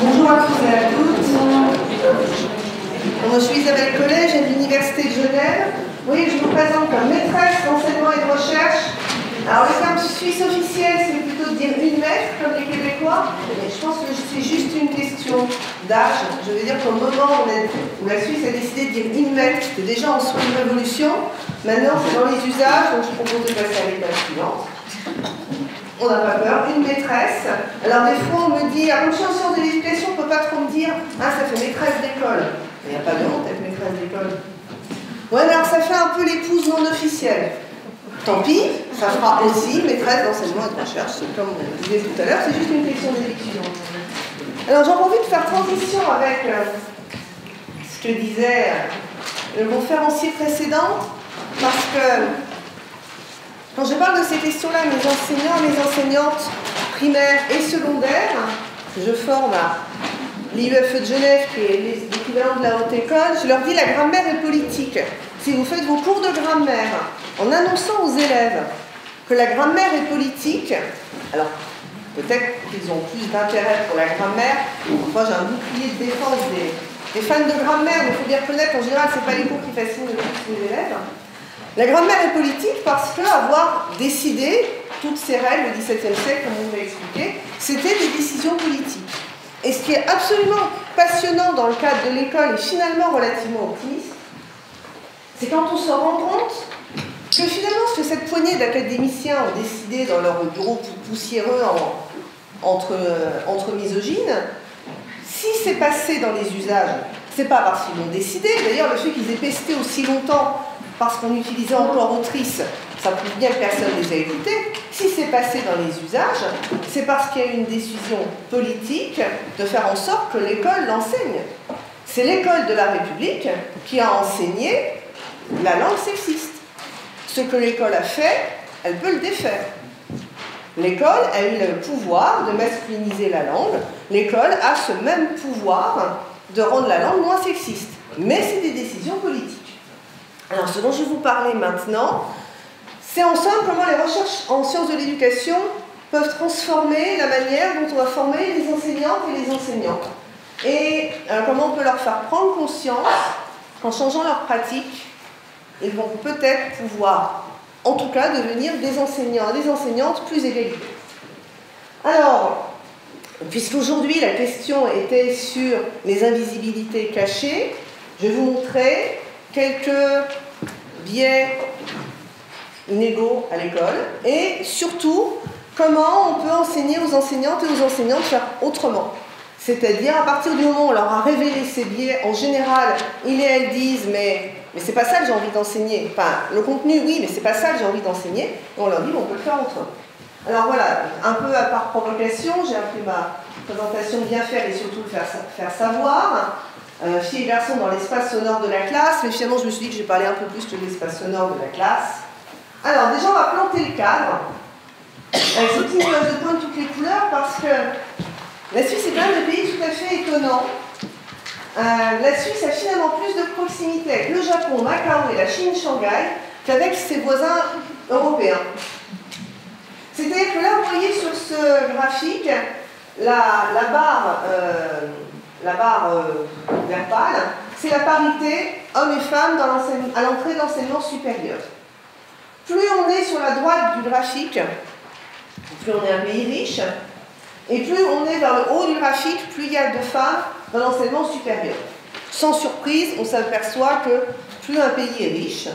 Bonjour à tous et à toutes. Je suis Isabelle Collet, je viens de l'Université de Genève. Vous voyez que je vous présente comme maîtresse d'enseignement et de recherche. Alors le terme suisse officiel, c'est plutôt de dire une maître, comme les Québécois. Mais je pense que c'est juste une question d'âge. Je veux dire qu'au moment où la Suisse a décidé de dire une maître, c'était déjà en soi une révolution. Maintenant, c'est dans les usages, donc je propose de passer à l'étape suivante. On n'a pas peur, une maîtresse. Alors des fois on me dit, comme je suis en sciences de l'éducation, on ne peut pas trop me dire, ah ça fait maîtresse d'école. Il n'y a pas de honte d'être maîtresse d'école. Ouais, alors ça fait un peu l'épouse non officielle. Tant pis, ça fera aussi maîtresse d'enseignement et de recherche. C'est comme on disait tout à l'heure, c'est juste une question d'élection. Alors j'en profite de faire transition avec ce que disait le conférencier précédent, parce que quand je parle de ces questions-là, mes enseignants et mes enseignantes primaires et secondaires, que je forme à l'IUFE de Genève, qui est l'équivalent de la haute école, je leur dis la grammaire est politique. Si vous faites vos cours de grammaire en annonçant aux élèves que la grammaire est politique, alors peut-être qu'ils ont plus d'intérêt pour la grammaire. Moi j'ai un bouclier de défense des fans de grammaire, mais il faut bien reconnaître qu'en général ce n'est pas les cours qui fascinent le plus les élèves. La grammaire est politique parce qu'avoir décidé toutes ces règles au XVIIe siècle, comme on l'a expliqué, c'était des décisions politiques. Et ce qui est absolument passionnant dans le cadre de l'école et finalement relativement optimiste, c'est quand on se rend compte que finalement ce que cette poignée d'académiciens ont décidé dans leur bureau poussiéreux entre misogynes, si c'est passé dans les usages, c'est pas parce qu'ils l'ont décidé. D'ailleurs, le fait qu'ils aient pesté aussi longtemps parce qu'on utilisait encore autrice, ça prouve bien que personne ne les a écoutés. Si c'est passé dans les usages, c'est parce qu'il y a eu une décision politique de faire en sorte que l'école l'enseigne. C'est l'école de la République qui a enseigné la langue sexiste. Ce que l'école a fait, elle peut le défaire. L'école a eu le pouvoir de masculiniser la langue. L'école a ce même pouvoir de rendre la langue moins sexiste. Mais c'est des décisions politiques. Alors, ce dont je vais vous parler maintenant, c'est en somme comment les recherches en sciences de l'éducation peuvent transformer la manière dont on va former les enseignantes et les enseignants. Et comment on peut leur faire prendre conscience qu'en changeant leur pratique, ils vont peut-être pouvoir, en tout cas, devenir des enseignants et des enseignantes plus égalitaires. Alors, puisqu'aujourd'hui la question était sur les invisibilités cachées, je vais vous montrer quelques biais inégaux à l'école et surtout comment on peut enseigner aux enseignantes et aux enseignants de faire autrement. C'est-à-dire à partir du moment où on leur a révélé ces biais, en général, ils et elles disent mais c'est pas ça que j'ai envie d'enseigner. Enfin, le contenu, oui, mais c'est pas ça que j'ai envie d'enseigner. Et on leur dit on peut le faire autrement. Alors voilà, un peu par provocation, j'ai appris ma présentation bien faire et surtout faire savoir. Filles et garçons dans l'espace sonore de la classe, mais finalement je me suis dit que j'ai parlé un peu plus que de l'espace sonore de la classe. Alors déjà on va planter le cadre avec ces petites nuages de points de toutes les couleurs parce que la Suisse est quand même un pays tout à fait étonnant. La Suisse a finalement plus de proximité avec le Japon, Macao et la Chine, Shanghai qu'avec ses voisins européens. C'est-à-dire que là vous voyez sur ce graphique la barre vert pâle, c'est la parité hommes et femmes à l'entrée de l'enseignement supérieur. Plus on est sur la droite du graphique, plus on est un pays riche, et plus on est vers le haut du graphique, plus il y a de femmes dans l'enseignement supérieur. Sans surprise, on s'aperçoit que plus un pays est riche,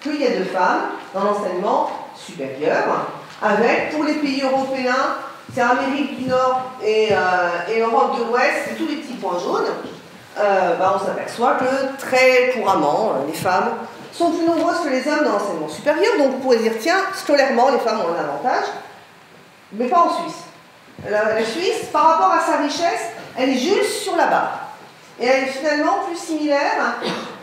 plus il y a de femmes dans l'enseignement supérieur, avec, pour les pays européens, c'est Amérique du Nord et Europe de l'Ouest, c'est tous les petits points jaunes, on s'aperçoit que très couramment, les femmes sont plus nombreuses que les hommes dans l'enseignement supérieur, donc vous pourrez dire, tiens, scolairement, les femmes ont un avantage, mais pas en Suisse. La Suisse, par rapport à sa richesse, elle est juste sur la barre. Et elle est finalement plus similaire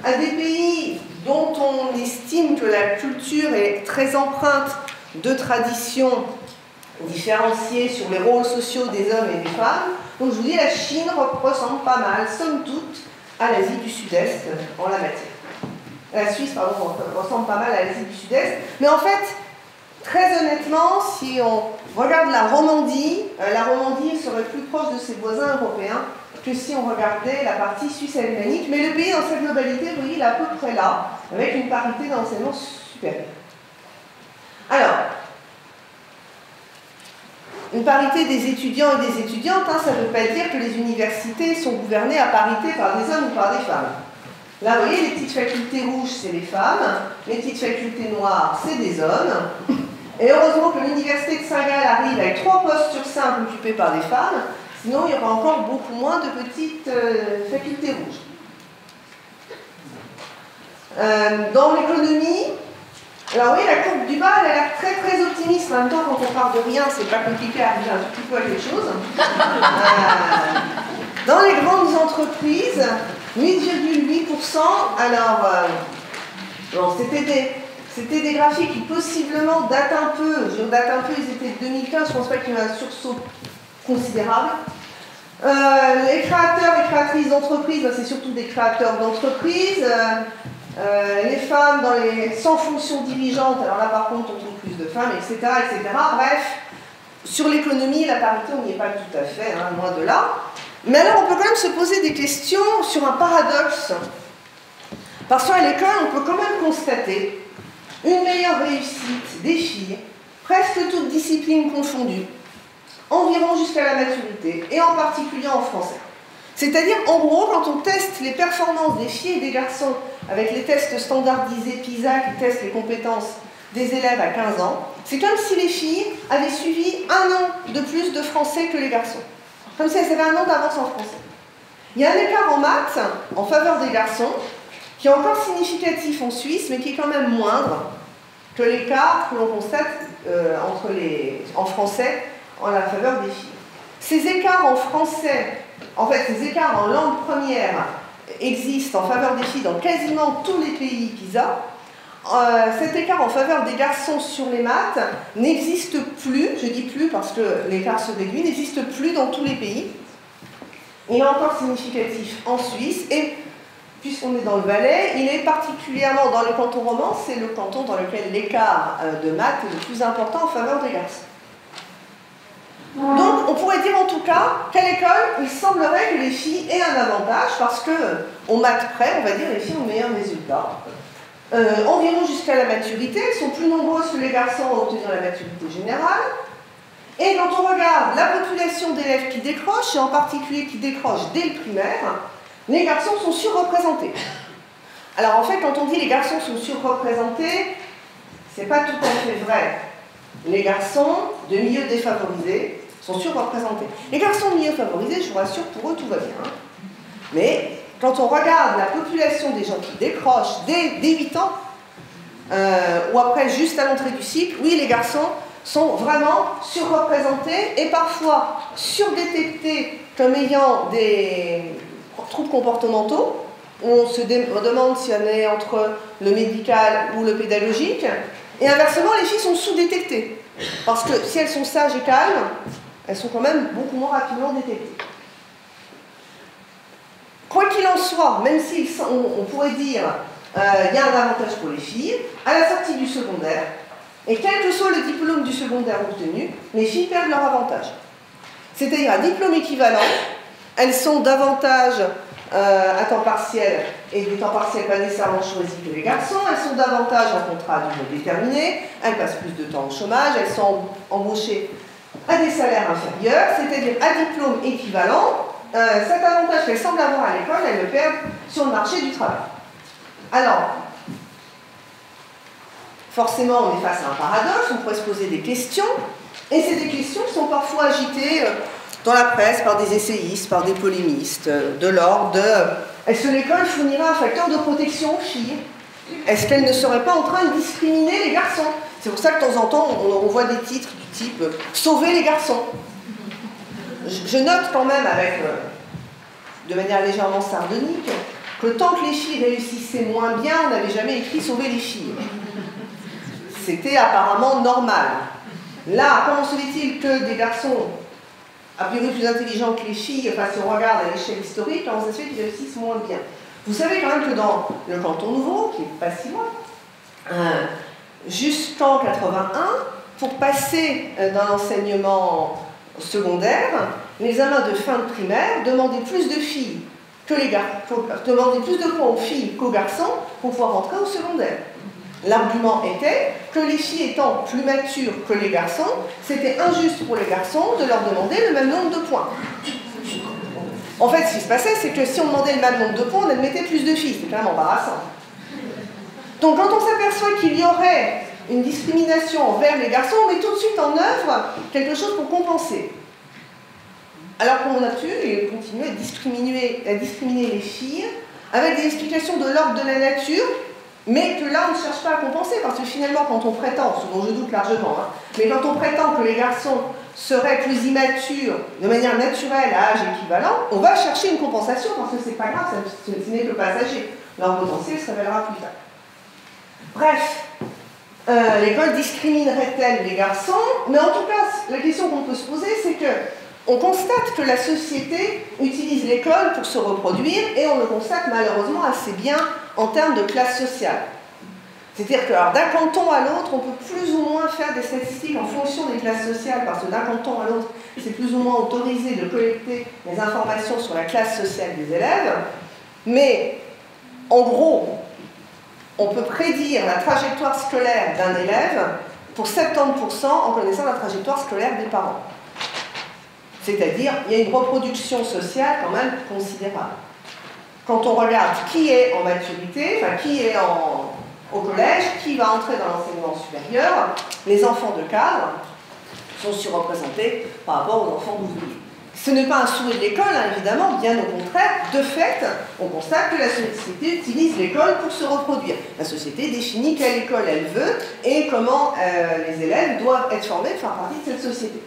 à des pays dont on estime que la culture est très empreinte de traditions différenciées sur les rôles sociaux des hommes et des femmes. Donc je vous dis, la Chine ressemble pas mal, somme toute, à l'Asie du Sud-Est en la matière. La Suisse, pardon, ressemble pas mal à l'Asie du Sud-Est. Mais en fait, Très honnêtement, si on regarde la Romandie serait plus proche de ses voisins européens que si on regardait la partie suisse alémanique. Mais le pays, dans sa globalité, vous voyez, il est à peu près là, avec une parité d'enseignement supérieur. Alors, une parité des étudiants et des étudiantes, ça ne veut pas dire que les universités sont gouvernées à parité par des hommes ou par des femmes. Là, vous voyez, les petites facultés rouges, c'est les femmes, les petites facultés noires, c'est des hommes. Et heureusement que l'université de Saint-Gall arrive avec 3 postes sur 5 occupés par des femmes, sinon il y aura encore beaucoup moins de petites facultés rouges. Dans l'économie, alors oui, la courbe du bas, elle a l'air très très optimiste. En même temps, quand on parle de rien, c'est pas compliqué à arriver un tout petit peu à quelque chose. Dans les grandes entreprises, 8,8%. Alors, bon, c'était des graphiques qui possiblement datent un peu. Ils étaient de 2015, je ne pense pas qu'il y ait un sursaut considérable. Les créateurs et créatrices d'entreprises, c'est surtout des créateurs d'entreprises. Les femmes sans fonction dirigeante, alors là par contre on trouve plus de femmes, etc. etc. Bref, sur l'économie, la parité, on n'y est pas tout à fait, loin de là. Mais alors on peut quand même se poser des questions sur un paradoxe. Parce qu'à l'école, on peut quand même constater une meilleure réussite des filles, presque toutes disciplines confondues, environ jusqu'à la maturité, et en particulier en français. C'est-à-dire, en gros, quand on teste les performances des filles et des garçons avec les tests standardisés PISA qui testent les compétences des élèves à 15 ans, c'est comme si les filles avaient suivi 1 an de plus de français que les garçons. Comme si elles avaient 1 an d'avance en français. Il y a un écart en maths, en faveur des garçons, qui est encore significatif en Suisse, mais qui est quand même moindre que l'écart que l'on constate en français en la faveur des filles. Ces écarts en français, ces écarts en langue première existent en faveur des filles dans quasiment tous les pays PISA. Cet écart en faveur des garçons sur les maths n'existe plus, je dis plus parce que l'écart se réduit, n'existe plus dans tous les pays. Il est encore significatif en Suisse et puisqu'on est dans le Valais, il est particulièrement dans le canton roman, c'est le canton dans lequel l'écart de maths est le plus important en faveur des garçons. Donc, on pourrait dire en tout cas qu'à l'école, il semblerait que les filles aient un avantage parce que, au maths près, on va dire, les filles ont meilleurs résultats. Environ jusqu'à la maturité, elles sont plus nombreuses que les garçons à obtenir la maturité générale. Et quand on regarde la population d'élèves qui décrochent, et en particulier qui décrochent dès le primaire, les garçons sont surreprésentés. Alors en fait, quand on dit les garçons sont surreprésentés, c'est pas tout à fait vrai. Les garçons de milieux défavorisés sont surreprésentés. Les garçons de milieux favorisés, je vous rassure, pour eux tout va bien. Mais quand on regarde la population des gens qui décrochent dès 8 ans, ou après juste à l'entrée du cycle, oui, les garçons sont vraiment surreprésentés et parfois surdétectés comme ayant des troubles comportementaux. On se demande si on est entre le médical ou le pédagogique. Et inversement, les filles sont sous-détectées. Parce que si elles sont sages et calmes, elles sont quand même beaucoup moins rapidement détectées. Quoi qu'il en soit, même si on pourrait dire il y a un avantage pour les filles, à la sortie du secondaire, et quel que soit le diplôme du secondaire obtenu, les filles perdent leur avantage. C'est-à-dire à diplôme équivalent, elles sont davantage à temps partiel, et des temps partiels pas nécessairement choisis que les garçons, elles sont davantage en contrat à durée déterminée, elles passent plus de temps au chômage, elles sont embauchées à des salaires inférieurs, c'est-à-dire à diplôme équivalent, cet avantage qu'elles semblent avoir à l'école, elles le perdent sur le marché du travail. Alors, forcément, on est face à un paradoxe, on pourrait se poser des questions, et c'est des questions qui sont parfois agitées dans la presse par des essayistes, par des polémistes, de l'ordre de est-ce que l'école fournira un facteur de protection aux filles? Est-ce qu'elle ne serait pas en train de discriminer les garçons? C'est pour ça que de temps en temps, on voit des titres du type « Sauver les garçons ». Je note quand même, de manière légèrement sardonique, que tant que les filles réussissaient moins bien, on n'avait jamais écrit « Sauver les filles ». C'était apparemment normal. Là, comment se fait-il que des garçons a priori plus intelligents que les filles, enfin si on regarde à l'échelle historique, comment ça se fait qu'ils réussissent moins bien? Vous savez quand même que dans le canton nouveau, qui n'est pas si loin, jusqu'en 81, pour passer dans l'enseignement secondaire, l'examen de fin de primaire demandait plus de filles que les garçons, demandait plus de points aux filles qu'aux garçons pour pouvoir rentrer au secondaire. L'argument était que les filles étant plus matures que les garçons, c'était injuste pour les garçons de leur demander le même nombre de points. En fait, ce qui se passait, c'est que si on demandait le même nombre de points, on admettait plus de filles. C'est quand même embarrassant. Donc quand on s'aperçoit qu'il y aurait une discrimination envers les garçons, on met tout de suite en œuvre quelque chose pour compenser. Alors qu'on a pu continuer à discriminer les filles avec des explications de l'ordre de la nature, mais que là on ne cherche pas à compenser, parce que finalement quand on prétend, ce dont je doute largement, mais quand on prétend que les garçons seraient plus immatures de manière naturelle à âge équivalent, on va chercher une compensation, parce que c'est pas grave, ce n'est que passager. Leur potentiel se révélera plus tard. Bref, l'école discriminerait-elle les garçons? Mais en tout cas, la question qu'on peut se poser, c'est que on constate que la société utilise l'école pour se reproduire, et on le constate malheureusement assez bien en termes de classe sociale. C'est-à-dire que d'un canton à l'autre, on peut plus ou moins faire des statistiques en fonction des classes sociales, parce que d'un canton à l'autre, c'est plus ou moins autorisé de collecter des informations sur la classe sociale des élèves, mais en gros, on peut prédire la trajectoire scolaire d'un élève pour 70% en connaissant la trajectoire scolaire des parents. C'est-à-dire, il y a une reproduction sociale quand même considérable. Quand on regarde qui est en maturité, enfin qui est au collège, qui va entrer dans l'enseignement supérieur, les enfants de cadre sont surreprésentés par rapport aux enfants d'ouvriers. Ce n'est pas un souhait de l'école, hein, évidemment, bien au contraire. De fait, on constate que la société utilise l'école pour se reproduire. La société définit quelle école elle veut et comment les élèves doivent être formés pour faire partie de cette société.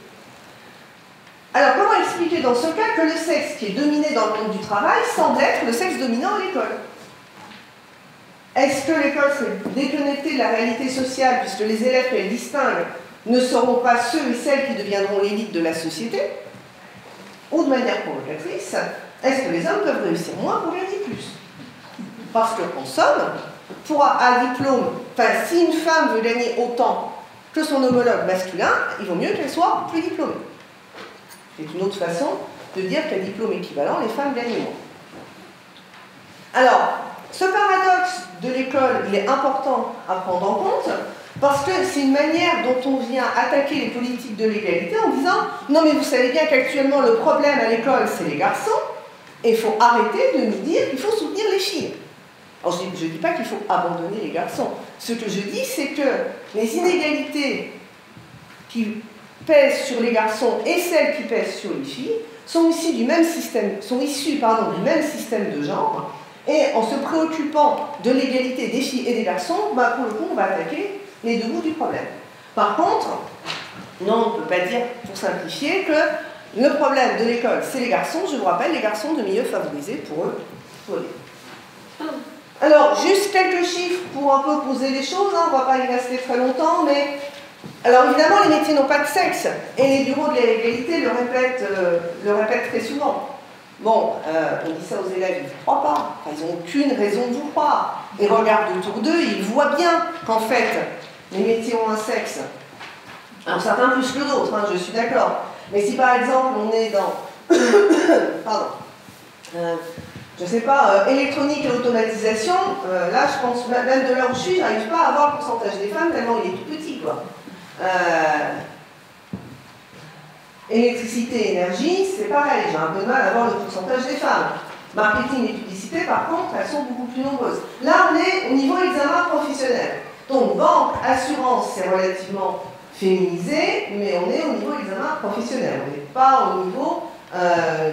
Alors, comment expliquer dans ce cas que le sexe qui est dominé dans le monde du travail semble être le sexe dominant à l'école? Est-ce que l'école serait déconnectée de la réalité sociale, puisque les élèves qu'elle distingue ne seront pas ceux et celles qui deviendront l'élite de la société? Ou de manière provocatrice, est-ce que les hommes peuvent réussir moins pour gagner plus? Parce qu'en somme, pour un diplôme, si une femme veut gagner autant que son homologue masculin, il vaut mieux qu'elle soit plus diplômée. C'est une autre façon de dire qu'à diplôme équivalent, les femmes gagnent moins. Alors, ce paradoxe de l'école, il est important à prendre en compte, parce que c'est une manière dont on vient attaquer les politiques de l'égalité en disant « Non mais vous savez bien qu'actuellement le problème à l'école, c'est les garçons, et il faut arrêter de nous dire qu'il faut soutenir les filles. » Alors je ne dis pas qu'il faut abandonner les garçons. Ce que je dis, c'est que les inégalités qui pèsent sur les garçons et celles qui pèsent sur les filles sont issues du même système, de genre, et en se préoccupant de l'égalité des filles et des garçons, pour le coup, on va attaquer les deux bouts du problème. Par contre, non, on ne peut pas dire, pour simplifier, que le problème de l'école, c'est les garçons. Je vous rappelle, les garçons de milieux favorisés pour eux. Alors, juste quelques chiffres pour un peu poser les choses, on ne va pas y rester très longtemps, mais... Alors évidemment, les métiers n'ont pas de sexe, et les bureaux de l'égalité le répètent très souvent. Bon, on dit ça aux élèves, ils ne vous croient pas, ils n'ont aucune raison de vous croire. Ils regardent autour d'eux, ils voient bien qu'en fait, les métiers ont un sexe. Alors certains plus que d'autres, je suis d'accord. Mais si par exemple on est dans, pardon, je ne sais pas, électronique et automatisation, là je pense, même de là où je suis, j'arrive pas à avoir le pourcentage des femmes tellement il est tout petit, quoi. Électricité et énergie, c'est pareil, j'ai un peu de mal à voir le pourcentage des femmes. Marketing et publicité, par contre, elles sont beaucoup plus nombreuses. Là, on est au niveau examen professionnel. Donc, banque, assurance, c'est relativement féminisé, mais on est au niveau examen professionnel. On n'est pas au niveau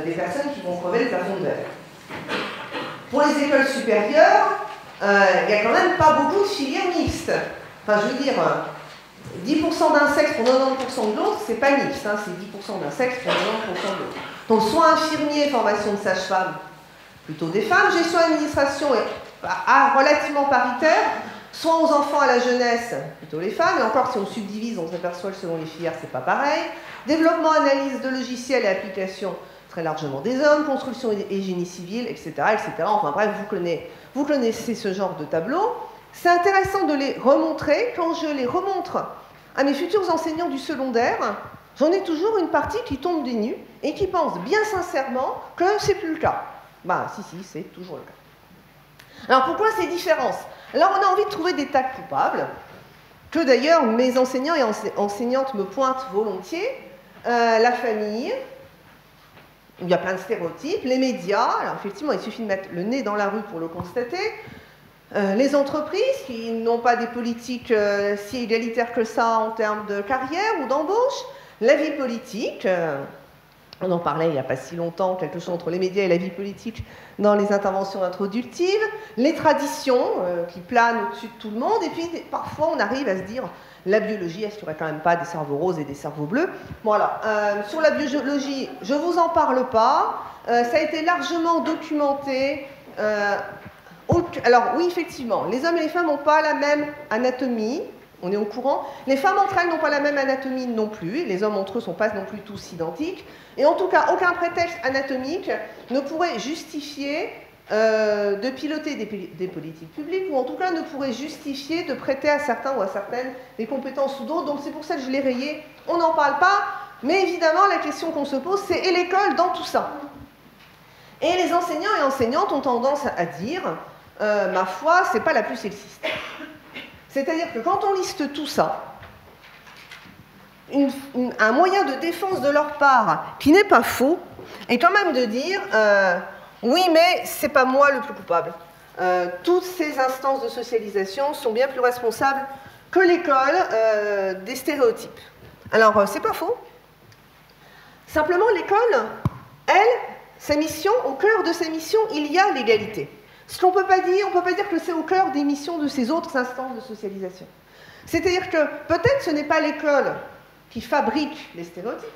des personnes qui vont crever le plafond de verre. Pour les écoles supérieures, il n'y a quand même pas beaucoup de filières mixtes. Enfin, je veux dire... 10% d'un sexe pour 90% de l'autre, c'est pas mixte, c'est 10% d'un sexe pour 90% de l'autre. Donc soit infirmier, formation de sage-femme, plutôt des femmes, gestion administration est relativement paritaire, soit aux enfants à la jeunesse, plutôt les femmes, et encore si on subdivise, on s'aperçoit que selon les filières, c'est pas pareil. Développement, analyse de logiciels et applications, très largement des hommes, construction et génie civil, etc., etc. Enfin bref, vous connaissez ce genre de tableau. C'est intéressant de les remontrer. Quand je les remontre à mes futurs enseignants du secondaire, j'en ai toujours une partie qui tombe des nues et qui pense bien sincèrement que c'est plus le cas. Bah si, c'est toujours le cas. Alors pourquoi ces différences? Alors on a envie de trouver des tas de coupables, que d'ailleurs mes enseignants et enseignantes me pointent volontiers, la famille, où il y a plein de stéréotypes, les médias, alors effectivement il suffit de mettre le nez dans la rue pour le constater, les entreprises qui n'ont pas des politiques si égalitaires que ça en termes de carrière ou d'embauche, la vie politique, on en parlait il n'y a pas si longtemps, quelque chose entre les médias et la vie politique dans les interventions introductives, les traditions qui planent au-dessus de tout le monde, et puis parfois on arrive à se dire, la biologie, est-ce qu'il n'y aurait quand même pas des cerveaux roses et des cerveaux bleus? Voilà, sur la biologie, je ne vous en parle pas, ça a été largement documenté. Alors oui, effectivement, les hommes et les femmes n'ont pas la même anatomie, on est au courant. Les femmes entre elles n'ont pas la même anatomie non plus, les hommes entre eux ne sont pas non plus tous identiques. Et en tout cas, aucun prétexte anatomique ne pourrait justifier de piloter des politiques publiques, ou en tout cas ne pourrait justifier de prêter à certains ou à certaines des compétences ou d'autres. Donc c'est pour ça que je l'ai rayé, on n'en parle pas. Mais évidemment, la question qu'on se pose, c'est et l'école dans tout ça? Et les enseignants et enseignantes ont tendance à dire, ma foi, c'est pas la plus sexiste. C'est-à-dire que quand on liste tout ça, un moyen de défense de leur part, qui n'est pas faux, est quand même de dire oui, mais c'est pas moi le plus coupable. Toutes ces instances de socialisation sont bien plus responsables que l'école des stéréotypes. Alors, c'est pas faux. Simplement, l'école, elle, sa mission, au cœur de sa mission, il y a l'égalité. Ce qu'on ne peut pas dire, on ne peut pas dire que c'est au cœur des missions de ces autres instances de socialisation. C'est-à-dire que peut-être ce n'est pas l'école qui fabrique les stéréotypes.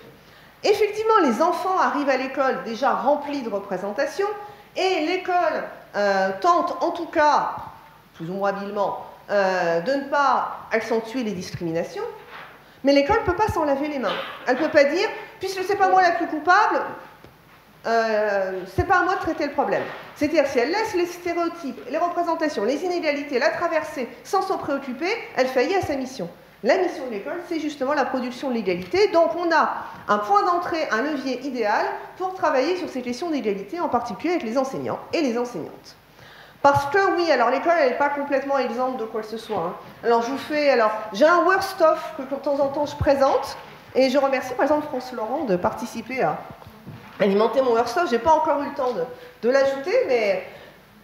Effectivement, les enfants arrivent à l'école déjà remplis de représentations, et l'école tente, en tout cas, plus ou moins habilement, de ne pas accentuer les discriminations, mais l'école ne peut pas s'en laver les mains. Elle ne peut pas dire, puisque ce n'est pas moi la plus coupable, c'est pas à moi de traiter le problème. C'est-à-dire, si elle laisse les stéréotypes, les représentations, les inégalités la traverser sans s'en préoccuper, elle faillit à sa mission. La mission de l'école, c'est justement la production de l'égalité. Donc on a un point d'entrée, un levier idéal pour travailler sur ces questions d'égalité, en particulier avec les enseignants et les enseignantes. Parce que oui, alors l'école, elle n'est pas complètement exempte de quoi que ce soit. Hein. Alors je vous fais, alors j'ai un worst of que de temps en temps je présente, et je remercie par exemple France Laurent de participer à alimenter mon workshop. Je n'ai pas encore eu le temps de l'ajouter, mais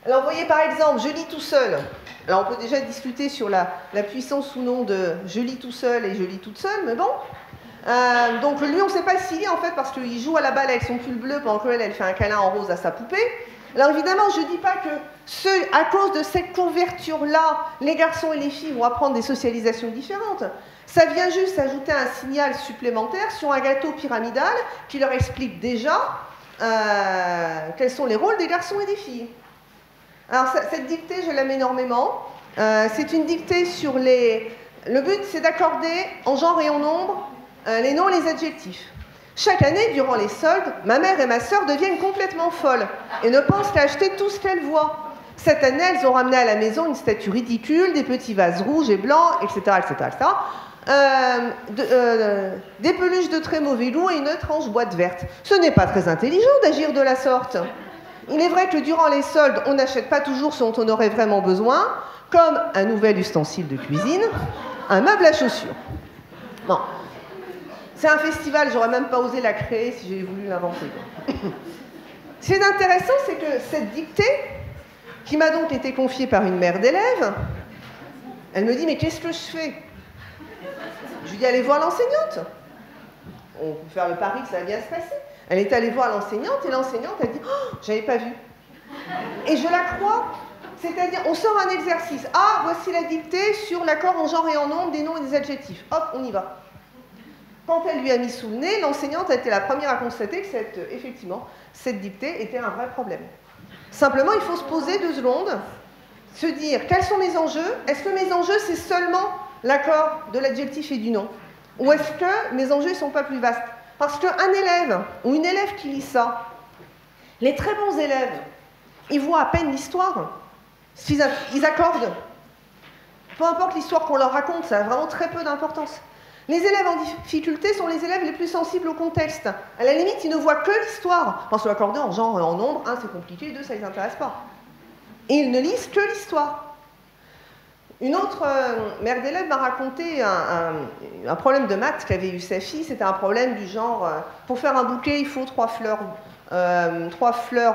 alors vous voyez par exemple, je lis tout seul. Alors on peut déjà discuter sur la puissance ou non de je lis tout seul et je lis toute seule, mais bon. Donc lui, on ne sait pas s'il lit en fait parce qu'il joue à la balle avec son pull bleu pendant qu'elle, elle fait un câlin en rose à sa poupée. Alors évidemment, je ne dis pas que à cause de cette couverture-là, les garçons et les filles vont apprendre des socialisations différentes. Ça vient juste ajouter un signal supplémentaire sur un gâteau pyramidal qui leur explique déjà quels sont les rôles des garçons et des filles. Alors cette dictée, je l'aime énormément. C'est une dictée sur les... Le but, c'est d'accorder en genre et en nombre les noms et les adjectifs. Chaque année, durant les soldes, ma mère et ma sœur deviennent complètement folles et ne pensent qu'à acheter tout ce qu'elles voient. Cette année, elles ont ramené à la maison une statue ridicule, des petits vases rouges et blancs, etc., etc., etc. Des peluches de très mauvais goût et une étrange boîte verte. Ce n'est pas très intelligent d'agir de la sorte. Il est vrai que durant les soldes, on n'achète pas toujours ce dont on aurait vraiment besoin, comme un nouvel ustensile de cuisine, un meuble à chaussures. Bon. C'est un festival, j'aurais même pas osé la créer si j'avais voulu l'inventer. Ce qui est intéressant, c'est que cette dictée, qui m'a donc été confiée par une mère d'élève, elle me dit, mais qu'est-ce que je fais? Je lui dis, allez voir l'enseignante. On peut faire le pari que ça va bien se passer. Elle est allée voir l'enseignante, et l'enseignante a dit, oh, j'avais pas vu. Et je la crois. C'est-à-dire, on sort un exercice. Ah, voici la dictée sur l'accord en genre et en nombre des noms et des adjectifs. Hop, on y va. Quand elle lui a mis sous le nez, l'enseignante a été la première à constater que effectivement, cette dictée était un vrai problème. Simplement, il faut se poser 2 secondes, se dire, quels sont mes enjeux? Est-ce que mes enjeux, c'est seulement l'accord de l'adjectif et du nom? Ou est-ce que mes enjeux ne sont pas plus vastes? Parce qu'un élève ou une élève qui lit ça, les très bons élèves, ils voient à peine l'histoire. Ils accordent. Peu importe l'histoire qu'on leur raconte, ça a vraiment très peu d'importance. Les élèves en difficulté sont les élèves les plus sensibles au contexte. À la limite, ils ne voient que l'histoire. Parce que l'accorder en genre et en nombre, 1 c'est compliqué, 2 ça ne les intéresse pas. Et ils ne lisent que l'histoire. Une autre mère d'élève m'a raconté un problème de maths qu'avait eu sa fille. C'était un problème du genre, pour faire un bouquet, il faut 3 fleurs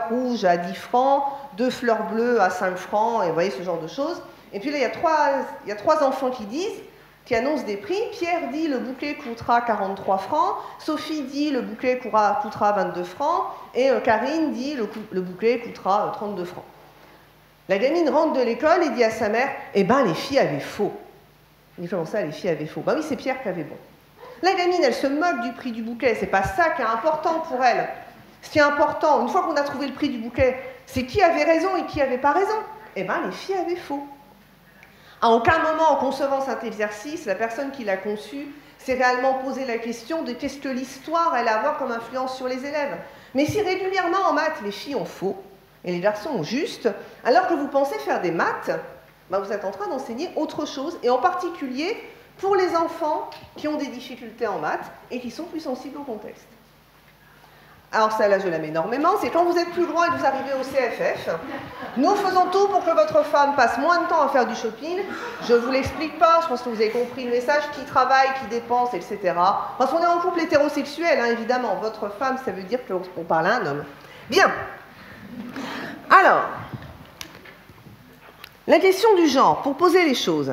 rouges à 10 francs, 2 fleurs bleues à 5 francs, et vous voyez ce genre de choses. Et puis là, il y a 3 enfants qui annoncent des prix. Pierre dit le bouquet coûtera 43 francs, Sophie dit le bouquet coûtera 22 francs, et Karine dit le bouquet coûtera 32 francs. La gamine rentre de l'école et dit à sa mère, eh ben les filles avaient faux. Il dit comment ça, les filles avaient faux? Ben oui, c'est Pierre qui avait bon. La gamine, elle se moque du prix du bouquet, c'est pas ça qui est important pour elle. Ce qui est important, une fois qu'on a trouvé le prix du bouquet, c'est qui avait raison et qui n'avait pas raison. Eh ben les filles avaient faux. À aucun moment, en concevant cet exercice, la personne qui l'a conçu s'est réellement posé la question de qu'est-ce que l'histoire elle a à avoir comme influence sur les élèves. Mais si régulièrement en maths, les filles ont faux et les garçons ont juste, alors que vous pensez faire des maths, ben vous êtes en train d'enseigner autre chose, et en particulier pour les enfants qui ont des difficultés en maths et qui sont plus sensibles au contexte. Alors ça, là, je l'aime énormément, c'est quand vous êtes plus grand et que vous arrivez au CFF, nous faisons tout pour que votre femme passe moins de temps à faire du shopping. Je ne vous l'explique pas, je pense que vous avez compris le message, qui travaille, qui dépense, etc. Parce qu'on est en couple hétérosexuel, hein, évidemment. Votre femme, ça veut dire qu'on parle à un homme. Bien. Alors, la question du genre, pour poser les choses.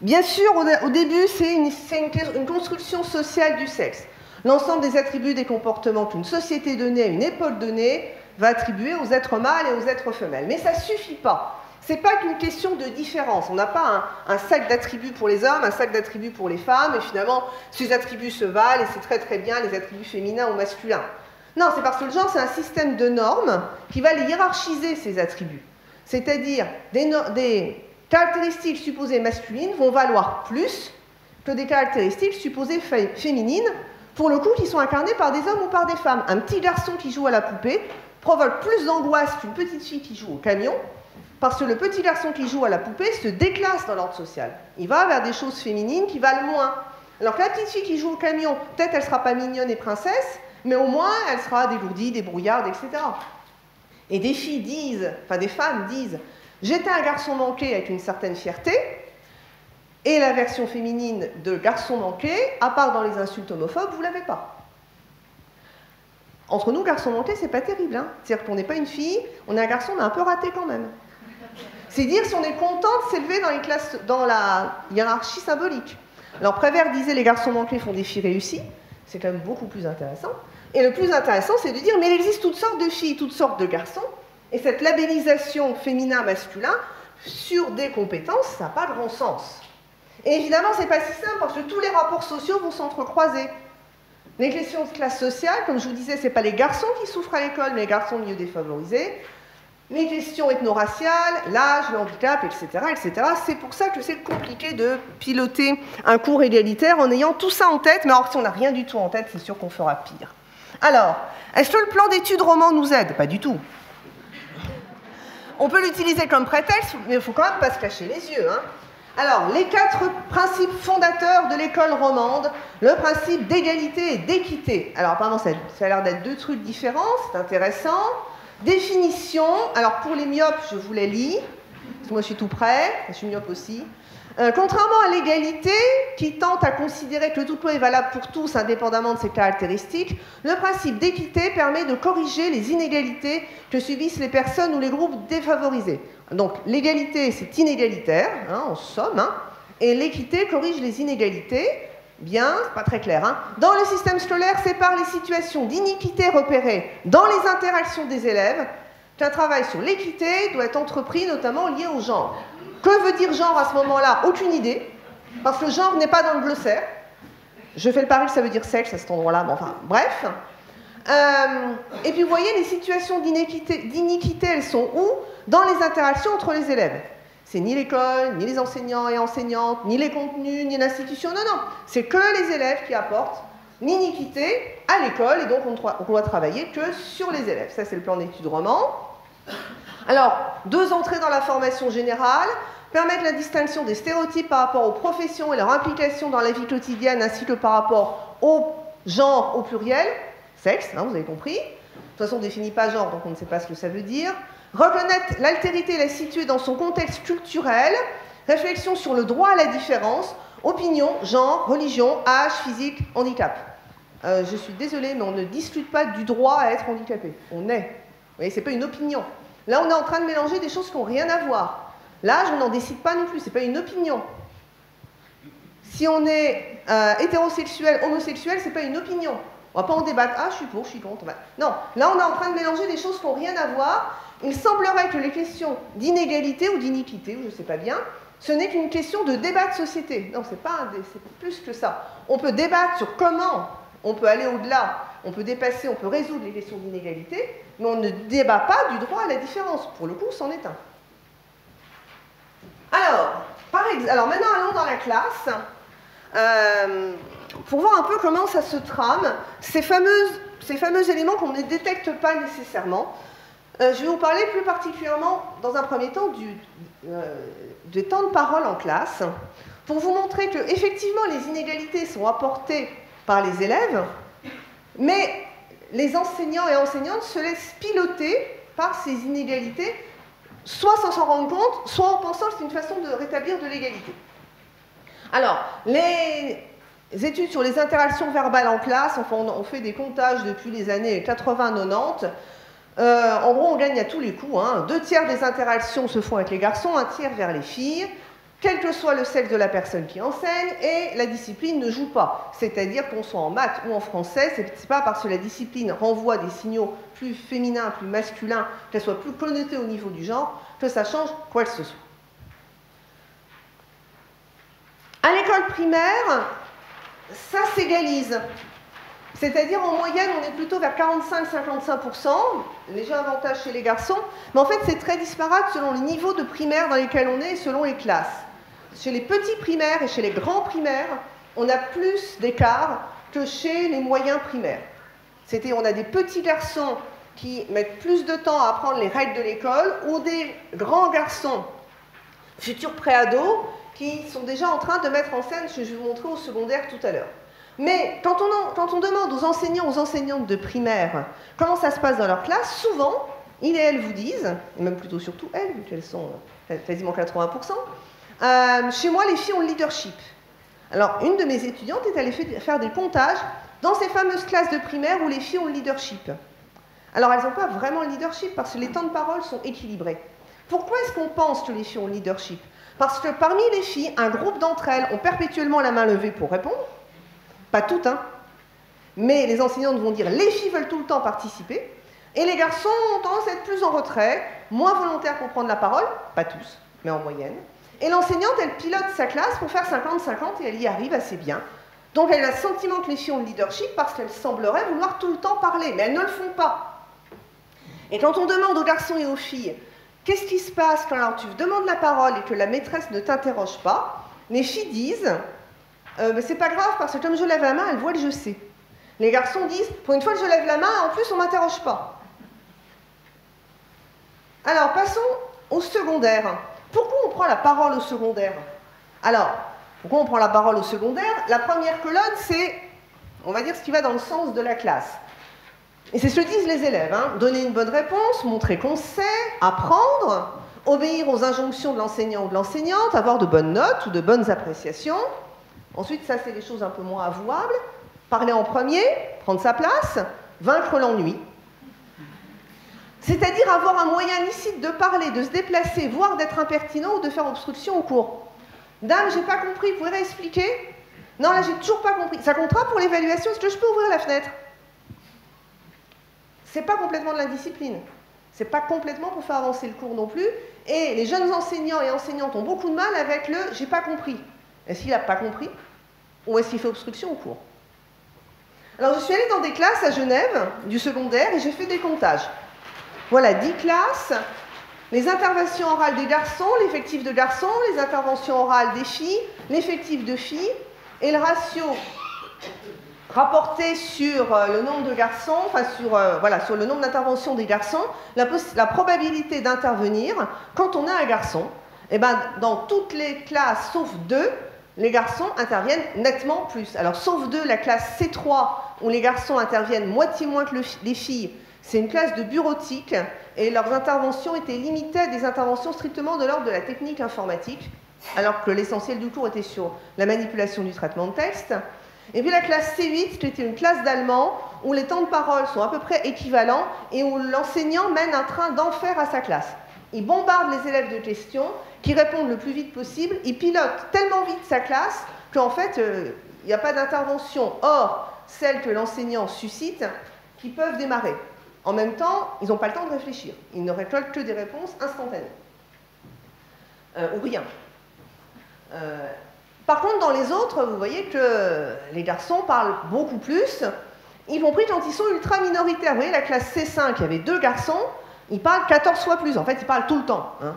Bien sûr, au début, c'est une construction sociale du sexe. L'ensemble des attributs des comportements qu'une société donnée à une époque donnée va attribuer aux êtres mâles et aux êtres femelles. Mais ça ne suffit pas. Ce n'est pas qu'une question de différence. On n'a pas un sac d'attributs pour les hommes, un sac d'attributs pour les femmes, et finalement, ces attributs se valent, et c'est très très bien les attributs féminins ou masculins. Non, c'est parce que le genre, c'est un système de normes qui va les hiérarchiser, ces attributs. C'est-à-dire, des caractéristiques supposées masculines vont valoir plus que des caractéristiques supposées féminines, pour le coup, qui sont incarnées par des hommes ou par des femmes. Un petit garçon qui joue à la poupée provoque plus d'angoisse qu'une petite fille qui joue au camion, parce que le petit garçon qui joue à la poupée se déclasse dans l'ordre social. Il va vers des choses féminines qui valent moins. Alors que la petite fille qui joue au camion, peut-être elle ne sera pas mignonne et princesse, mais au moins elle sera dégourdie, débrouillarde, etc. Et des filles disent, enfin des femmes disent, j'étais un garçon manqué avec une certaine fierté, et la version féminine de garçon manqué, à part dans les insultes homophobes, vous ne l'avez pas. Entre nous, garçon manqué, c'est pas terrible. Hein, c'est-à-dire qu'on n'est pas une fille, on est un garçon, mais un peu raté quand même. C'est dire si on est content de s'élever dans la hiérarchie symbolique. Alors Prévert disait les garçons manqués font des filles réussies, c'est quand même beaucoup plus intéressant. Et le plus intéressant, c'est de dire mais il existe toutes sortes de filles, toutes sortes de garçons, et cette labellisation féminin-masculin sur des compétences, ça n'a pas grand sens. Et évidemment, c'est pas si simple parce que tous les rapports sociaux vont s'entrecroiser. Les questions de classe sociale, comme je vous disais, c'est pas les garçons qui souffrent à l'école, mais les garçons mieux défavorisés. Les questions ethno-raciales, l'âge, le handicap, etc., etc. C'est pour ça que c'est compliqué de piloter un cours égalitaire en ayant tout ça en tête. Mais alors, si on n'a rien du tout en tête, c'est sûr qu'on fera pire. Alors, est-ce que le plan d'études roman nous aide? Pas du tout. On peut l'utiliser comme prétexte, mais il ne faut quand même pas se cacher les yeux. Hein. Alors, les 4 principes fondateurs de l'école romande, le principe d'égalité et d'équité. Alors, apparemment, ça a l'air d'être 2 trucs différents, c'est intéressant. Définition, alors pour les myopes, je vous les lis, parce que moi je suis tout près, je suis myope aussi. Contrairement à l'égalité, qui tente à considérer que le tout est valable pour tous, indépendamment de ses caractéristiques, le principe d'équité permet de corriger les inégalités que subissent les personnes ou les groupes défavorisés. Donc l'égalité, c'est inégalitaire, hein, en somme, hein, et l'équité corrige les inégalités. Bien, c'est pas très clair. Hein. Dans le système scolaire, c'est par les situations d'iniquité repérées dans les interactions des élèves qu'un travail sur l'équité doit être entrepris, notamment lié au genre. Que veut dire genre à ce moment-là? Aucune idée, parce que genre n'est pas dans le glossaire. Je fais le pari que ça veut dire sexe à cet endroit-là, mais enfin, bref. Et puis vous voyez, les situations d'iniquité, elles sont où? Dans les interactions entre les élèves. C'est ni l'école, ni les enseignants et enseignantes, ni les contenus, ni l'institution. Non, non. C'est que les élèves qui apportent l'iniquité à l'école, et donc on doit travailler que sur les élèves. Ça, c'est le plan d'études roman. Alors, 2 entrées dans la formation générale. permettre la distinction des stéréotypes par rapport aux professions et leur implication dans la vie quotidienne, ainsi que par rapport au genre au pluriel, sexe, hein, vous avez compris. De toute façon, on ne définit pas genre, donc on ne sait pas ce que ça veut dire. Reconnaître l'altérité et la situer dans son contexte culturel. Réflexion sur le droit à la différence. Opinion, genre, religion, âge, physique, handicap. Je suis désolée, mais on ne discute pas du droit à être handicapé. On est. Vous voyez, ce n'est pas une opinion. Là, on est en train de mélanger des choses qui n'ont rien à voir. L'âge, on n'en décide pas non plus, ce n'est pas une opinion. Si on est hétérosexuel, homosexuel, ce n'est pas une opinion. On ne va pas en débattre. Ah, je suis pour, je suis contre. Non, là, on est en train de mélanger des choses qui n'ont rien à voir. Il semblerait que les questions d'inégalité ou d'iniquité, ou je ne sais pas bien, ce n'est qu'une question de débat de société. Non, c'est plus que ça. On peut débattre sur comment on peut aller au-delà, on peut dépasser, on peut résoudre les questions d'inégalité, mais on ne débat pas du droit à la différence. Pour le coup, c'en est un. Alors maintenant, allons dans la classe pour voir un peu comment ça se trame, ces fameux éléments qu'on ne détecte pas nécessairement. Je vais vous parler plus particulièrement, dans un premier temps, du temps de parole en classe, pour vous montrer que, effectivement, les inégalités sont apportées par les élèves, mais les enseignants et enseignantes se laissent piloter par ces inégalités, soit sans s'en rendre compte, soit en pensant que c'est une façon de rétablir de l'égalité. Alors, les études sur les interactions verbales en classe, enfin, on fait des comptages depuis les années 80-90. En gros, on gagne à tous les coups. 2/3 des interactions se font avec les garçons, 1/3 vers les filles, quel que soit le sexe de la personne qui enseigne, et la discipline ne joue pas. C'est-à-dire qu'on soit en maths ou en français, c'est pas parce que la discipline renvoie des signaux plus féminins, plus masculins, qu'elle soit plus connotée au niveau du genre, que ça change quoi que ce soit. À l'école primaire, ça s'égalise. C'est-à-dire, en moyenne, on est plutôt vers 45-55%, léger avantage chez les garçons, mais en fait, c'est très disparate selon les niveaux de primaire dans lesquels on est et selon les classes. Chez les petits primaires et chez les grands primaires, on a plus d'écart que chez les moyens primaires. On a des petits garçons qui mettent plus de temps à apprendre les règles de l'école, ou des grands garçons, futurs préados, qui sont déjà en train de mettre en scène ce que je vais vous montrer au secondaire tout à l'heure. Mais quand on demande aux enseignants, aux enseignantes de primaire comment ça se passe dans leur classe, souvent, ils et elles vous disent, et même plutôt surtout elles, vu qu'elles sont quasiment 80%, chez moi, les filles ont le leadership. Alors, une de mes étudiantes est allée faire des comptages dans ces fameuses classes de primaire où les filles ont le leadership. Alors, elles n'ont pas vraiment le leadership parce que les temps de parole sont équilibrés. Pourquoi est-ce qu'on pense que les filles ont le leadership? Parce que parmi les filles, un groupe d'entre elles ont perpétuellement la main levée pour répondre. Pas toutes, hein. Mais les enseignantes vont dire les filles veulent tout le temps participer, et les garçons ont tendance à être plus en retrait, moins volontaires pour prendre la parole, pas tous, mais en moyenne. Et l'enseignante, elle pilote sa classe pour faire 50-50 et elle y arrive assez bien. Donc elle a le sentiment que les filles ont le leadership parce qu'elles sembleraient vouloir tout le temps parler, mais elles ne le font pas. Et quand on demande aux garçons et aux filles qu'est-ce qui se passe quand alors, tu demandes la parole et que la maîtresse ne t'interroge pas, les filles disent c'est pas grave parce que comme je lève la main, elle voit que je sais. Les garçons disent pour une fois que je lève la main, en plus on ne m'interroge pas. Alors passons au secondaire. Pourquoi on prend la parole au secondaire? Alors, pourquoi on prend la parole au secondaire? La première colonne, c'est, on va dire, ce qui va dans le sens de la classe. Et c'est ce que disent les élèves. Donner une bonne réponse, montrer qu'on sait, apprendre, obéir aux injonctions de l'enseignant ou de l'enseignante, avoir de bonnes notes ou de bonnes appréciations. Ensuite, ça, c'est des choses un peu moins avouables. Parler en premier, prendre sa place, vaincre l'ennui. C'est-à-dire avoir un moyen licite de parler, de se déplacer, voire d'être impertinent ou de faire obstruction au cours. Dame, j'ai pas compris, vous pouvez réexpliquer? Non, là, j'ai toujours pas compris. Ça comptera pour l'évaluation, est-ce que je peux ouvrir la fenêtre? C'est pas complètement de l'indiscipline. C'est pas complètement pour faire avancer le cours non plus. Et les jeunes enseignants et enseignantes ont beaucoup de mal avec le « j'ai pas compris ». Est-ce qu'il n'a pas compris? Ou est-ce qu'il fait obstruction au cours? Alors, je suis allée dans des classes à Genève, du secondaire, et j'ai fait des comptages. Voilà, 10 classes, les interventions orales des garçons, l'effectif de garçons, les interventions orales des filles, l'effectif de filles, et le ratio rapporté sur le nombre de garçons, enfin sur le nombre d'interventions des garçons, la probabilité d'intervenir quand on a un garçon. Eh ben, dans toutes les classes, sauf 2, les garçons interviennent nettement plus. Alors, sauf 2, la classe C3, où les garçons interviennent moitié moins que les filles, c'est une classe de bureautique, et leurs interventions étaient limitées à des interventions strictement de l'ordre de la technique informatique, alors que l'essentiel du cours était sur la manipulation du traitement de texte. Et puis la classe C8, qui était une classe d'allemand, où les temps de parole sont à peu près équivalents, et où l'enseignant mène un train d'enfer à sa classe. Il bombarde les élèves de questions, qui répondent le plus vite possible, il pilote tellement vite sa classe, qu'en fait, il n'y a pas d'intervention hors celle que l'enseignant suscite, qui peuvent démarrer. En même temps, ils n'ont pas le temps de réfléchir. Ils ne récoltent que des réponses instantanées. Ou rien. Par contre, dans les autres, vous voyez que les garçons parlent beaucoup plus, y compris quand ils sont ultra minoritaires. Vous voyez, la classe C5, il y avait 2 garçons, ils parlent 14 fois plus. En fait, ils parlent tout le temps. Hein.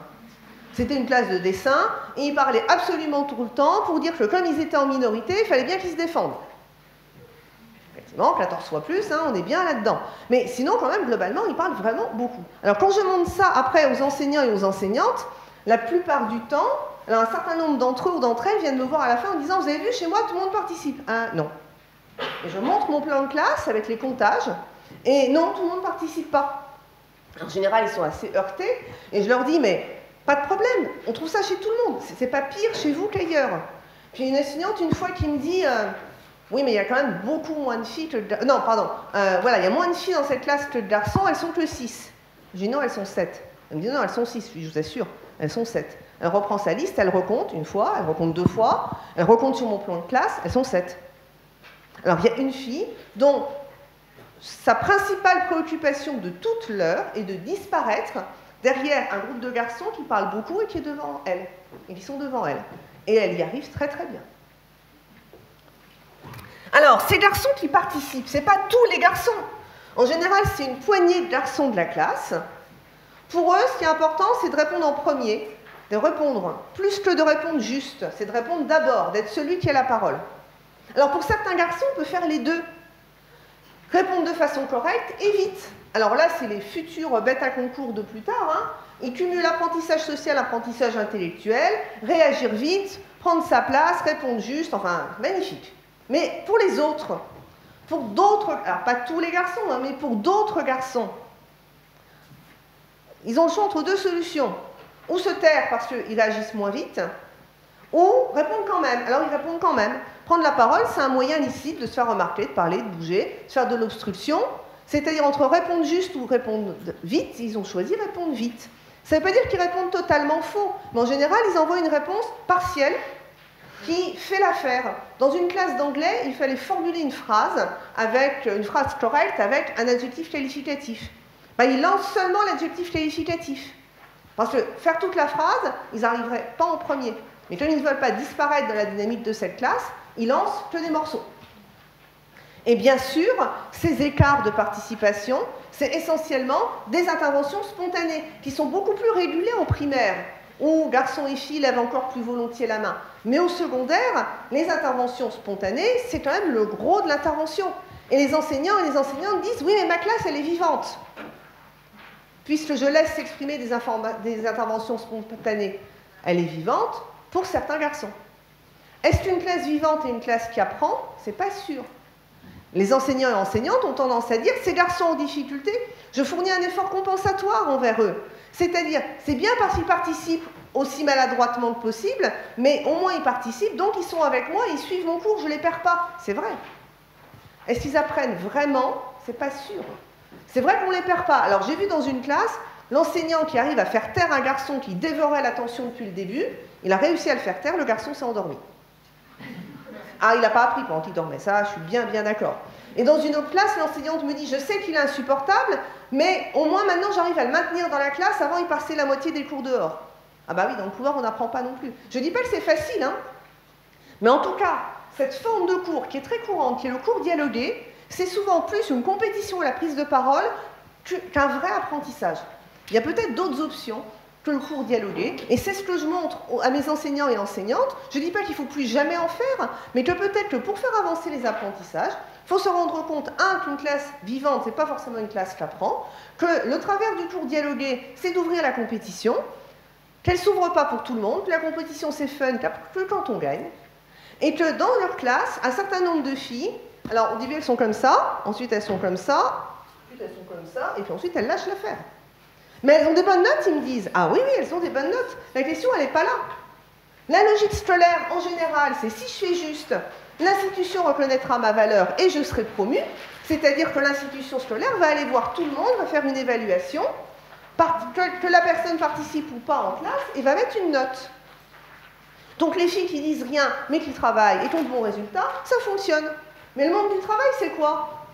C'était une classe de dessin, et ils parlaient absolument tout le temps pour dire que comme ils étaient en minorité, il fallait bien qu'ils se défendent. Effectivement, 14 fois plus, hein, on est bien là-dedans. Mais sinon, quand même, globalement, ils parlent vraiment beaucoup. Alors, quand je montre ça après aux enseignants et aux enseignantes, la plupart du temps, alors un certain nombre d'entre eux ou d'entre elles viennent me voir à la fin en disant « Vous avez vu, chez moi, tout le monde participe. » Non. Et je montre mon plan de classe avec les comptages, et non, tout le monde ne participe pas. En général, ils sont assez heurtés, et je leur dis « Mais pas de problème, on trouve ça chez tout le monde. C'est pas pire chez vous qu'ailleurs. » Puis une enseignante, une fois, qui me dit oui, mais il y a quand même beaucoup moins de filles que de garçons. Non, pardon. Voilà, il y a moins de filles dans cette classe que de garçons, elles sont que 6. Je dis non, elles sont 7. Elle me dit non, elles sont 6. Je vous assure, elles sont 7. Elle reprend sa liste, elle recompte une fois, elle recompte 2 fois, elle recompte sur mon plan de classe, elles sont 7. Alors il y a une fille dont sa principale préoccupation de toute l'heure est de disparaître derrière un groupe de garçons qui parlent beaucoup et qui est devant elle, et qui sont devant elle. Et elle y arrive très très bien. Alors, ces garçons qui participent, ce n'est pas tous les garçons. En général, c'est une poignée de garçons de la classe. Pour eux, ce qui est important, c'est de répondre en premier, de répondre plus que de répondre juste, c'est de répondre d'abord, d'être celui qui a la parole. Alors, pour certains garçons, on peut faire les deux. Répondre de façon correcte et vite. Alors là, c'est les futurs bêtes à concours de plus tard. Hein. Ils cumulent apprentissage social, apprentissage intellectuel, réagir vite, prendre sa place, répondre juste, enfin, magnifique. Mais pour les autres, pour d'autres, alors pas tous les garçons, hein, mais pour d'autres garçons, ils ont le choix entre 2 solutions. Ou se taire parce qu'ils agissent moins vite, ou répondre quand même. Alors ils répondent quand même. Prendre la parole, c'est un moyen licite de se faire remarquer, de parler, de bouger, de faire de l'obstruction. C'est-à-dire entre répondre juste ou répondre vite, ils ont choisi répondre vite. Ça ne veut pas dire qu'ils répondent totalement faux, mais en général, ils envoient une réponse partielle qui fait l'affaire. Dans une classe d'anglais, il fallait formuler une phrase correcte avec un adjectif qualificatif. Ben, ils lancent seulement l'adjectif qualificatif. Parce que faire toute la phrase, ils n'arriveraient pas en premier. Mais comme ils ne veulent pas disparaître dans la dynamique de cette classe, ils lancent que des morceaux. Et bien sûr, ces écarts de participation, c'est essentiellement des interventions spontanées, qui sont beaucoup plus régulées en primaire, où garçons et filles lèvent encore plus volontiers la main. Mais au secondaire, les interventions spontanées, c'est quand même le gros de l'intervention. Et les enseignants et les enseignantes disent « Oui, mais ma classe, elle est vivante. » Puisque je laisse s'exprimer des interventions spontanées, elle est vivante pour certains garçons. Est-ce qu'une classe vivante est une classe qui apprend? C'est pas sûr. Les enseignants et enseignantes ont tendance à dire « Ces garçons en difficulté, je fournis un effort compensatoire envers eux. » C'est-à-dire, c'est bien parce qu'ils participent aussi maladroitement que possible, mais au moins ils participent, donc ils sont avec moi, ils suivent mon cours, je ne les perds pas. C'est vrai. Est-ce qu'ils apprennent vraiment? C'est pas sûr. C'est vrai qu'on ne les perd pas. Alors j'ai vu dans une classe, l'enseignant qui arrive à faire taire un garçon qui dévorait l'attention depuis le début, il a réussi à le faire taire, le garçon s'est endormi. Ah, il n'a pas appris pendant qu'il dormait, ça, je suis bien d'accord. Et dans une autre classe, l'enseignante me dit, je sais qu'il est insupportable, mais au moins maintenant j'arrive à le maintenir dans la classe, avant il passait la moitié des cours dehors. Ah bah oui, dans le couloir on n'apprend pas non plus. Je ne dis pas que c'est facile, hein, mais en tout cas, cette forme de cours qui est très courante, qui est le cours dialogué, c'est souvent plus une compétition à la prise de parole qu'un vrai apprentissage. Il y a peut-être d'autres options que le cours dialogué, et c'est ce que je montre à mes enseignants et enseignantes. Je ne dis pas qu'il ne faut plus jamais en faire, mais que peut-être que pour faire avancer les apprentissages, il faut se rendre compte, qu'une classe vivante, ce n'est pas forcément une classe qui apprend, que le travers du cours dialogué, c'est d'ouvrir la compétition, qu'elle ne s'ouvre pas pour tout le monde, que la compétition c'est fun que quand on gagne, et que dans leur classe, un certain nombre de filles, alors au début elles sont comme ça, ensuite elles sont comme ça, ensuite elles sont comme ça, et puis ensuite elles lâchent l'affaire. Mais elles ont des bonnes notes, ils me disent. Ah oui, oui, elles ont des bonnes notes. La question, elle n'est pas là. La logique scolaire, en général, c'est si je fais juste, l'institution reconnaîtra ma valeur et je serai promue, c'est-à-dire que l'institution scolaire va aller voir tout le monde, va faire une évaluation, que la personne participe ou pas en classe, et va mettre une note. Donc les filles qui disent rien, mais qui travaillent et qui ont de bons résultats, ça fonctionne. Mais le monde du travail, c'est quoi?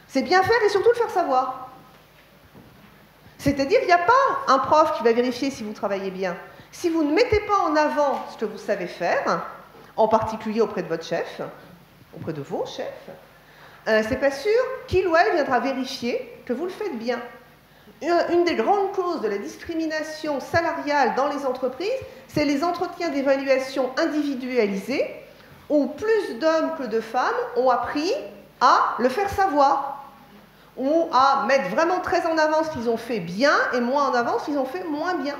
C'est bien faire et surtout le faire savoir. C'est-à-dire qu'il n'y a pas un prof qui va vérifier si vous travaillez bien. Si vous ne mettez pas en avant ce que vous savez faire, en particulier auprès de votre chef, auprès de vos chefs, c'est pas sûr qu'il ou elle viendra vérifier que vous le faites bien. Une des grandes causes de la discrimination salariale dans les entreprises, c'est les entretiens d'évaluation individualisés, où plus d'hommes que de femmes ont appris à le faire savoir, ou à mettre vraiment très en avant ce qu'ils ont fait bien et moins en avant ce qu'ils ont fait moins bien.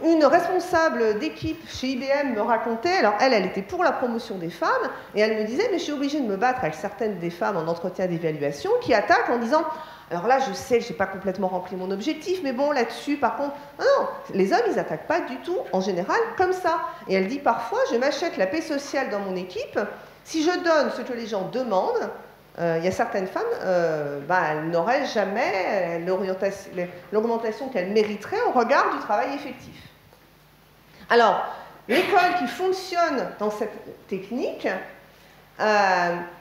Une responsable d'équipe chez IBM me racontait, alors elle était pour la promotion des femmes, et elle me disait, mais je suis obligée de me battre avec certaines des femmes en entretien d'évaluation qui attaquent en disant, alors là je sais que je n'ai pas complètement rempli mon objectif, mais bon là-dessus par contre, non, les hommes ils n'attaquent pas du tout en général comme ça. Et elle dit, parfois je m'achète la paix sociale dans mon équipe, si je donne ce que les gens demandent, il y a certaines femmes, elles n'auraient jamais l'augmentation qu'elles mériteraient au regard du travail effectif. Alors, l'école qui fonctionne dans cette technique,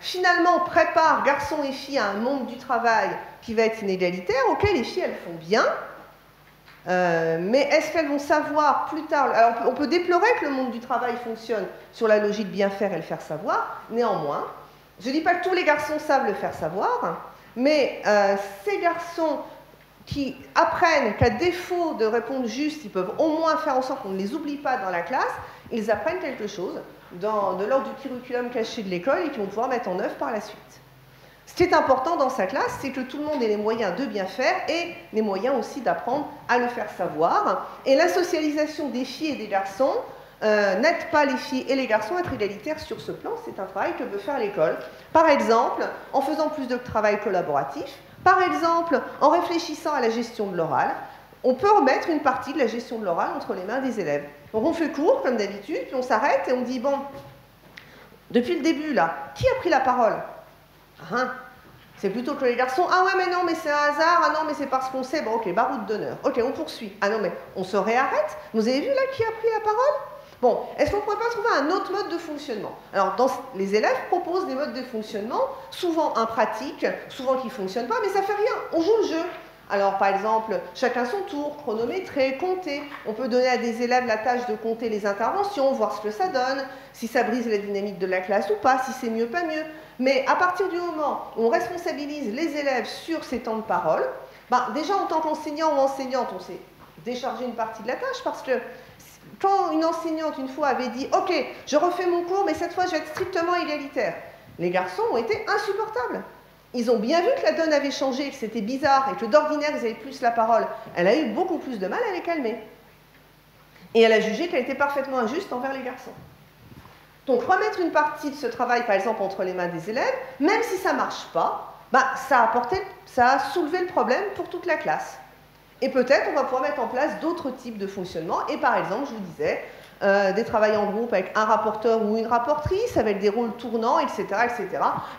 finalement prépare garçons et filles à un monde du travail qui va être inégalitaire, auquel les filles, elles font bien, mais est-ce qu'elles vont savoir plus tard... Alors, on peut déplorer que le monde du travail fonctionne sur la logique bien faire et le faire savoir, néanmoins, je ne dis pas que tous les garçons savent le faire savoir, mais ces garçons qui apprennent qu'à défaut de répondre juste, ils peuvent au moins faire en sorte qu'on ne les oublie pas dans la classe, ils apprennent quelque chose de l'ordre du curriculum caché de l'école et qu'ils vont pouvoir mettre en œuvre par la suite. Ce qui est important dans sa classe, c'est que tout le monde ait les moyens de bien faire et les moyens aussi d'apprendre à le faire savoir. Et la socialisation des filles et des garçons n'aide pas les filles et les garçons à être égalitaires sur ce plan, c'est un travail que veut faire l'école. Par exemple, en faisant plus de travail collaboratif, par exemple, en réfléchissant à la gestion de l'oral, on peut remettre une partie de la gestion de l'oral entre les mains des élèves. Donc on fait cours, comme d'habitude, puis on s'arrête et on dit, bon, depuis le début, là, qui a pris la parole? C'est plutôt que les garçons, ah ouais, mais non, mais c'est un hasard, ah non, mais c'est parce qu'on sait, bon, ok, baroud d'honneur, ok, on poursuit. Ah non, mais on se réarrête? Vous avez vu, là, qui a pris la parole? Bon, est-ce qu'on ne pourrait pas trouver un autre mode de fonctionnement? Alors, les élèves proposent des modes de fonctionnement, souvent impratiques, souvent qui ne fonctionnent pas, mais ça ne fait rien, on joue le jeu. Alors, par exemple, chacun son tour, chronométrer, compter. On peut donner à des élèves la tâche de compter les interventions, voir ce que ça donne, si ça brise la dynamique de la classe ou pas, si c'est mieux, pas mieux. Mais à partir du moment où on responsabilise les élèves sur ces temps de parole, déjà en tant qu'enseignant ou enseignante, on s'est déchargé une partie de la tâche parce que quand une enseignante, une fois, avait dit « Ok, je refais mon cours, mais cette fois, je vais être strictement égalitaire », les garçons ont été insupportables. Ils ont bien vu que la donne avait changé, que c'était bizarre, et que d'ordinaire, ils avaient plus la parole. Elle a eu beaucoup plus de mal à les calmer. Et elle a jugé qu'elle était parfaitement injuste envers les garçons. Donc, remettre une partie de ce travail, par exemple, entre les mains des élèves, même si ça ne marche pas, ça a soulevé le problème pour toute la classe. Et peut-être on va pouvoir mettre en place d'autres types de fonctionnement. Et par exemple, je vous disais, des travails en groupe avec un rapporteur ou une rapportrice, avec des rôles tournants, etc. etc.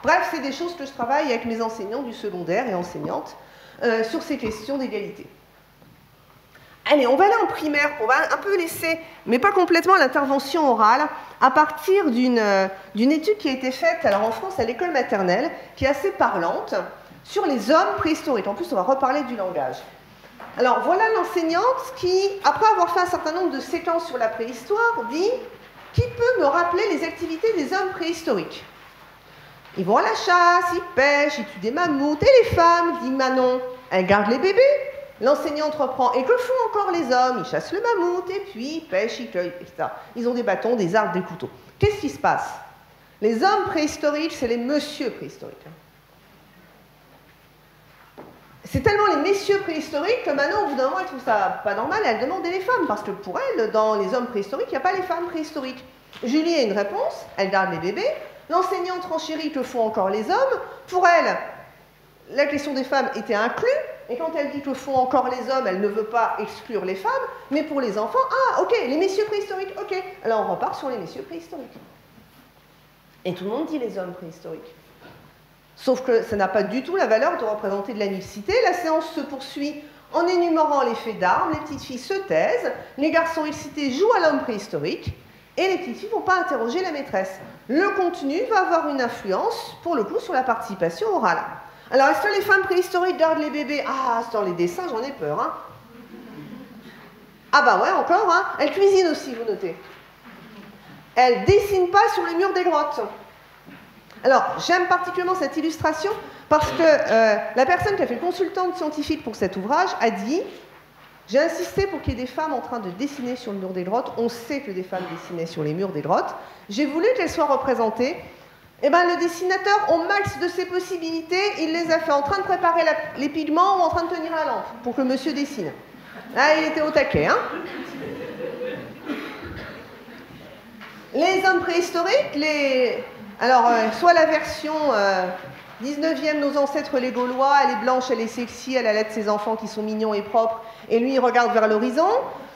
Bref, c'est des choses que je travaille avec mes enseignants du secondaire et enseignantes sur ces questions d'égalité. Allez, on va aller en primaire, on va un peu laisser, mais pas complètement, l'intervention orale, à partir d'une étude qui a été faite alors en France à l'école maternelle, qui est assez parlante, sur les hommes préhistoriques. En plus, on va reparler du langage. Alors, voilà l'enseignante qui, après avoir fait un certain nombre de séquences sur la préhistoire, dit « Qui peut me rappeler les activités des hommes préhistoriques ?» Ils vont à la chasse, ils pêchent, ils tuent des mammouths. Et les femmes, dit Manon, elles gardent les bébés. L'enseignante reprend. Et que font encore les hommes? Ils chassent le mammouth, et puis ils pêchent, ils cueillent, etc. Ils ont des bâtons, des arbres, des couteaux. Qu'est-ce qui se passe? Les hommes préhistoriques, c'est les messieurs préhistoriques. C'est tellement les messieurs préhistoriques que maintenant, au bout d'un moment, elles trouvent ça pas normal et elles demandaient les femmes, parce que pour elles, dans les hommes préhistoriques, il n'y a pas les femmes préhistoriques. Julie a une réponse, elle garde les bébés. L'enseignante renchérit que font encore les hommes. Pour elle, la question des femmes était inclue, et quand elle dit que font encore les hommes, elle ne veut pas exclure les femmes, mais pour les enfants, ah, ok, les messieurs préhistoriques, ok. Alors on repart sur les messieurs préhistoriques. Et tout le monde dit les hommes préhistoriques. Sauf que ça n'a pas du tout la valeur de représenter de la mixité. La séance se poursuit en énumérant les faits d'armes, les petites filles se taisent, les garçons excités jouent à l'homme préhistorique, et les petites filles ne vont pas interroger la maîtresse. Le contenu va avoir une influence, pour le coup, sur la participation orale. Alors, est-ce que les femmes préhistoriques gardent les bébés? Ah, dans les dessins, j'en ai peur, hein. Ah bah ouais, encore, hein. Elles cuisinent aussi, vous notez. Elles ne dessinent pas sur les murs des grottes. Alors, j'aime particulièrement cette illustration parce que la personne qui a fait le consultante scientifique pour cet ouvrage a dit « J'ai insisté pour qu'il y ait des femmes en train de dessiner sur le mur des grottes. On sait que des femmes dessinaient sur les murs des grottes. J'ai voulu qu'elles soient représentées. » Eh bien, le dessinateur, au max de ses possibilités, il les a fait en train de préparer les pigments ou en train de tenir la lampe pour que monsieur dessine. Ah, il était au taquet, hein. Les hommes préhistoriques, alors, soit la version 19e, nos ancêtres les Gaulois, elle est blanche, elle est sexy, elle allait de ses enfants qui sont mignons et propres, et lui, il regarde vers l'horizon.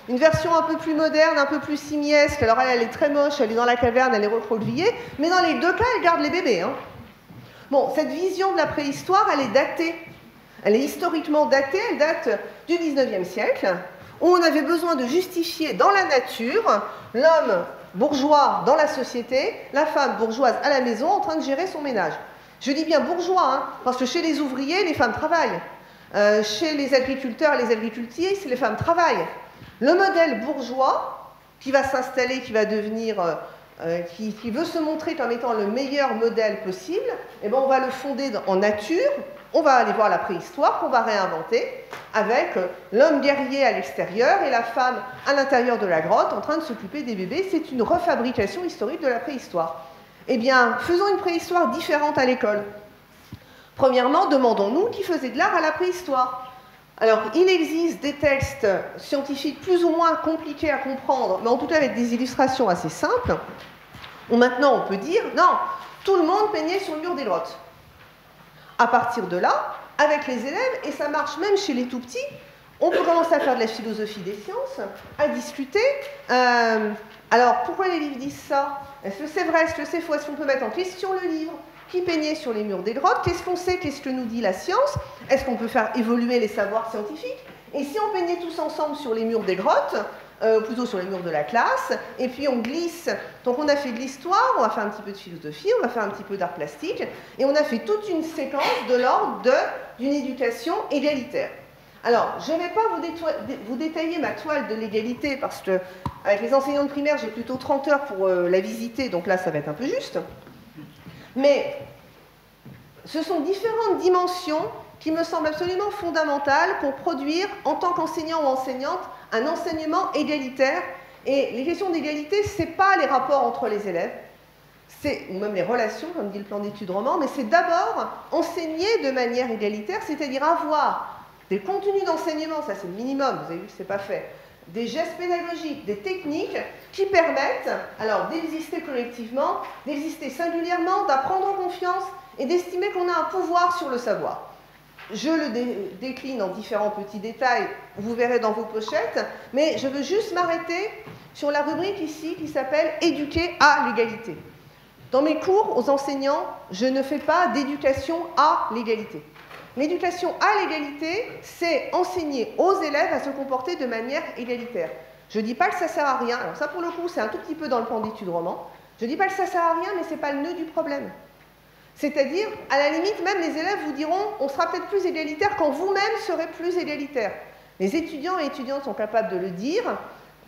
Une version un peu plus moderne, un peu plus simiesque, alors elle est très moche, elle est dans la caverne, elle est recroquevillée, mais dans les deux cas, elle garde les bébés, hein. Bon, cette vision de la préhistoire, elle est datée. Elle est historiquement datée, elle date du 19e siècle, où on avait besoin de justifier dans la nature l'homme bourgeois dans la société, la femme bourgeoise à la maison en train de gérer son ménage. Je dis bien bourgeois, hein, parce que chez les ouvriers, les femmes travaillent. Chez les agriculteurs et les agricultrices, les femmes travaillent. Le modèle bourgeois, qui va s'installer, qui va devenir, qui veut se montrer comme étant le meilleur modèle possible, eh ben on va le fonder en nature. On va aller voir la préhistoire qu'on va réinventer avec l'homme guerrier à l'extérieur et la femme à l'intérieur de la grotte en train de s'occuper des bébés. C'est une refabrication historique de la préhistoire. Eh bien, faisons une préhistoire différente à l'école. Premièrement, demandons-nous qui faisait de l'art à la préhistoire. Alors, il existe des textes scientifiques plus ou moins compliqués à comprendre, mais en tout cas avec des illustrations assez simples, où maintenant on peut dire, non, tout le monde peignait sur le mur des grottes. À partir de là, avec les élèves, et ça marche même chez les tout-petits, on peut commencer à faire de la philosophie des sciences, à discuter. Alors, pourquoi les livres disent ça? Est-ce que c'est vrai? Est-ce que c'est faux? Est-ce qu'on peut mettre en question le livre qui peignait sur les murs des grottes? Qu'est-ce qu'on sait? Qu'est-ce que nous dit la science? Est-ce qu'on peut faire évoluer les savoirs scientifiques? Et si on peignait tous ensemble sur les murs des grottes, plutôt sur les murs de la classe, et puis on glisse. Donc on a fait de l'histoire, on va faire un petit peu de philosophie, on va faire un petit peu d'art plastique, et on a fait toute une séquence de l'ordre d'une éducation égalitaire. Alors, je ne vais pas vous détailler ma toile de l'égalité, parce que avec les enseignants de primaire, j'ai plutôt 30 heures pour la visiter, donc là, ça va être un peu juste. Mais ce sont différentes dimensions qui me semblent absolument fondamentales pour produire, en tant qu'enseignant ou enseignante, un enseignement égalitaire. Et les questions d'égalité, ce n'est pas les rapports entre les élèves, ou même les relations, comme dit le plan d'études roman, mais c'est d'abord enseigner de manière égalitaire, c'est-à-dire avoir des contenus d'enseignement, ça c'est le minimum, vous avez vu que ce n'est pas fait, des gestes pédagogiques, des techniques qui permettent alors d'exister collectivement, d'exister singulièrement, d'apprendre en confiance et d'estimer qu'on a un pouvoir sur le savoir. Je le décline en différents petits détails, vous verrez dans vos pochettes, mais je veux juste m'arrêter sur la rubrique ici qui s'appelle « Éduquer à l'égalité ». Dans mes cours aux enseignants, je ne fais pas d'éducation à l'égalité. L'éducation à l'égalité, c'est enseigner aux élèves à se comporter de manière égalitaire. Je ne dis pas que ça ne sert à rien, alors ça pour le coup c'est un tout petit peu dans le plan d'études roman, je ne dis pas que ça ne sert à rien, mais ce n'est pas le nœud du problème. C'est-à-dire, à la limite, même les élèves vous diront on sera peut-être plus égalitaire quand vous-même serez plus égalitaire. Les étudiants et étudiantes sont capables de le dire,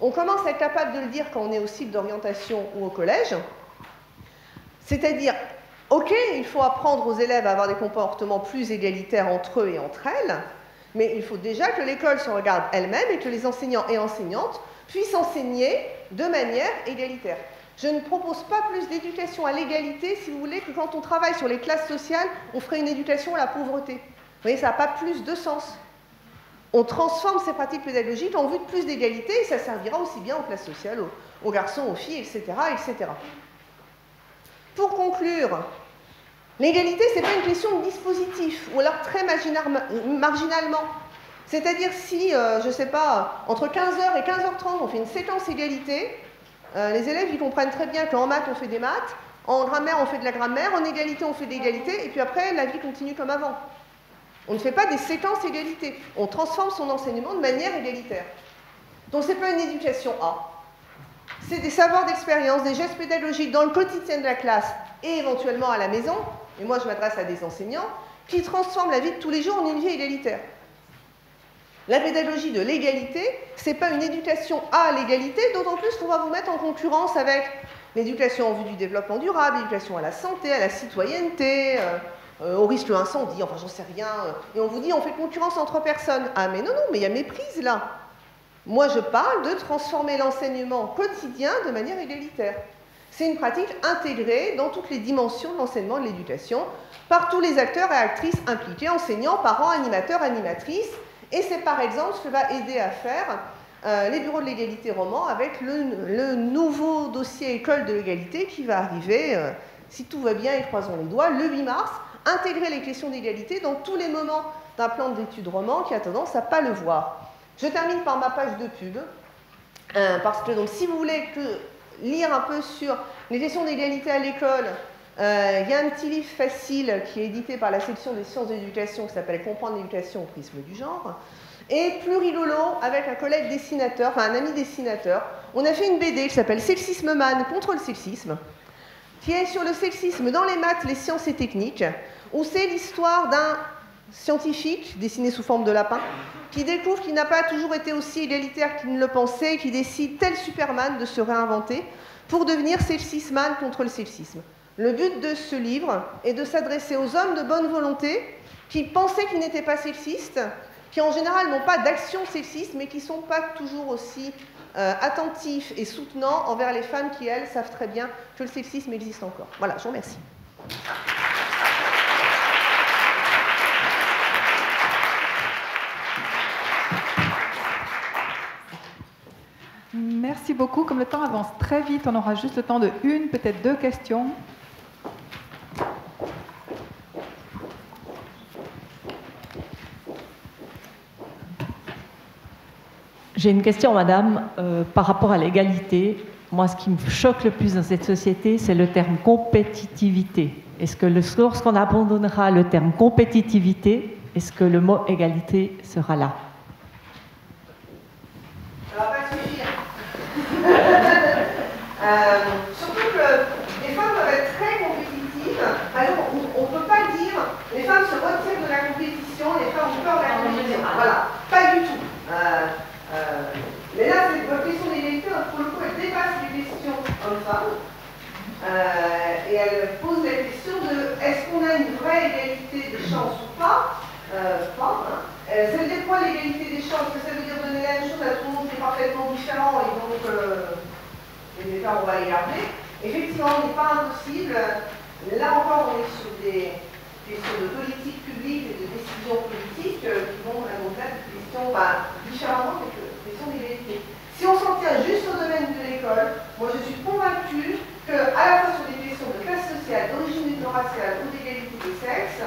on commence à être capable de le dire quand on est au cycle d'orientation ou au collège, c'est-à-dire, ok, il faut apprendre aux élèves à avoir des comportements plus égalitaires entre eux et entre elles, mais il faut déjà que l'école se regarde elle-même et que les enseignants et enseignantes puissent enseigner de manière égalitaire. Je ne propose pas plus d'éducation à l'égalité, si vous voulez, que quand on travaille sur les classes sociales, on ferait une éducation à la pauvreté. voyez, ça n'a pas plus de sens. On transforme ces pratiques pédagogiques en vue de plus d'égalité, et ça servira aussi bien aux classes sociales, aux garçons, aux filles, etc., etc. Pour conclure, l'égalité, ce n'est pas une question de dispositif, ou alors très marginalement. C'est-à-dire si, je ne sais pas, entre 15h et 15h30, on fait une séquence égalité, les élèves, ils comprennent très bien qu'en maths, on fait des maths, en grammaire, on fait de la grammaire, en égalité, on fait de l'égalité, et puis après, la vie continue comme avant. On ne fait pas des séquences égalité. On transforme son enseignement de manière égalitaire. Donc, ce n'est pas une éducation A. C'est des savoirs d'expérience, des gestes pédagogiques dans le quotidien de la classe et éventuellement à la maison, et moi je m'adresse à des enseignants, qui transforment la vie de tous les jours en une vie égalitaire. La pédagogie de l'égalité, ce n'est pas une éducation à l'égalité, d'autant plus qu'on va vous mettre en concurrence avec l'éducation en vue du développement durable, l'éducation à la santé, à la citoyenneté, au risque d'incendie, enfin j'en sais rien. Et on vous dit on fait concurrence entre personnes. Ah mais non, non, mais il y a méprise là. Moi je parle de transformer l'enseignement quotidien de manière égalitaire. C'est une pratique intégrée dans toutes les dimensions de l'enseignement et de l'éducation, par tous les acteurs et actrices impliqués, enseignants, parents, animateurs, animatrices. Et c'est par exemple ce que va aider à faire les bureaux de l'égalité romans avec le nouveau dossier école de l'égalité qui va arriver, si tout va bien et croisons les doigts, le 8 mars, intégrer les questions d'égalité dans tous les moments d'un plan d'études roman qui a tendance à ne pas le voir. Je termine par ma page de pub, parce que donc, si vous voulez lire un peu sur les questions d'égalité à l'école, il y a un petit livre facile qui est édité par la section des sciences de l'éducation qui s'appelle « Comprendre l'éducation au prisme du genre ». Et plus rigolo, avec un collègue dessinateur, enfin un ami dessinateur, on a fait une BD qui s'appelle « Sexisme Man contre le sexisme », qui est sur le sexisme dans les maths, les sciences et techniques, où c'est l'histoire d'un scientifique, dessiné sous forme de lapin, qui découvre qu'il n'a pas toujours été aussi égalitaire qu'il ne le pensait, et qui décide, tel Superman, de se réinventer pour devenir sexisman contre le sexisme. Le but de ce livre est de s'adresser aux hommes de bonne volonté qui pensaient qu'ils n'étaient pas sexistes, qui en général n'ont pas d'action sexiste, mais qui ne sont pas toujours aussi attentifs et soutenants envers les femmes qui, elles, savent très bien que le sexisme existe encore. Voilà, je vous remercie. Merci beaucoup. Comme le temps avance très vite, on aura juste le temps de une, peut-être deux questions. J'ai une question, madame, par rapport à l'égalité. Moi, ce qui me choque le plus dans cette société, c'est le terme compétitivité. Est-ce que lorsqu'on abandonnera le terme compétitivité, est-ce que le mot égalité sera là? Ça va pas suffire. Surtout que les femmes doivent être très compétitives. Alors, on ne peut pas dire les femmes se retirent de la compétition, les femmes ont peur de la compétition. Voilà, pas du tout. Mais là, votre question d'égalité, pour le coup, elle dépasse les questions hommes-femmes. Et elle pose la question de est-ce qu'on a une vraie égalité des chances ou pas? Ça veut dire quoi l'égalité des chances? Ça veut dire donner la même chose à tout le monde qui est parfaitement différent et donc les écarts, on va les garder. Effectivement, il n'est pas impossible. Là encore, on est sur des questions de politique publique et de décisions politiques qui vont à au-delà des questions différemment des questions d'égalité. Si on s'en tient juste au domaine de l'école, moi je suis convaincue qu'à la fois sur des questions de classe sociale, d'origine ethno-raciale ou d'égalité des sexes,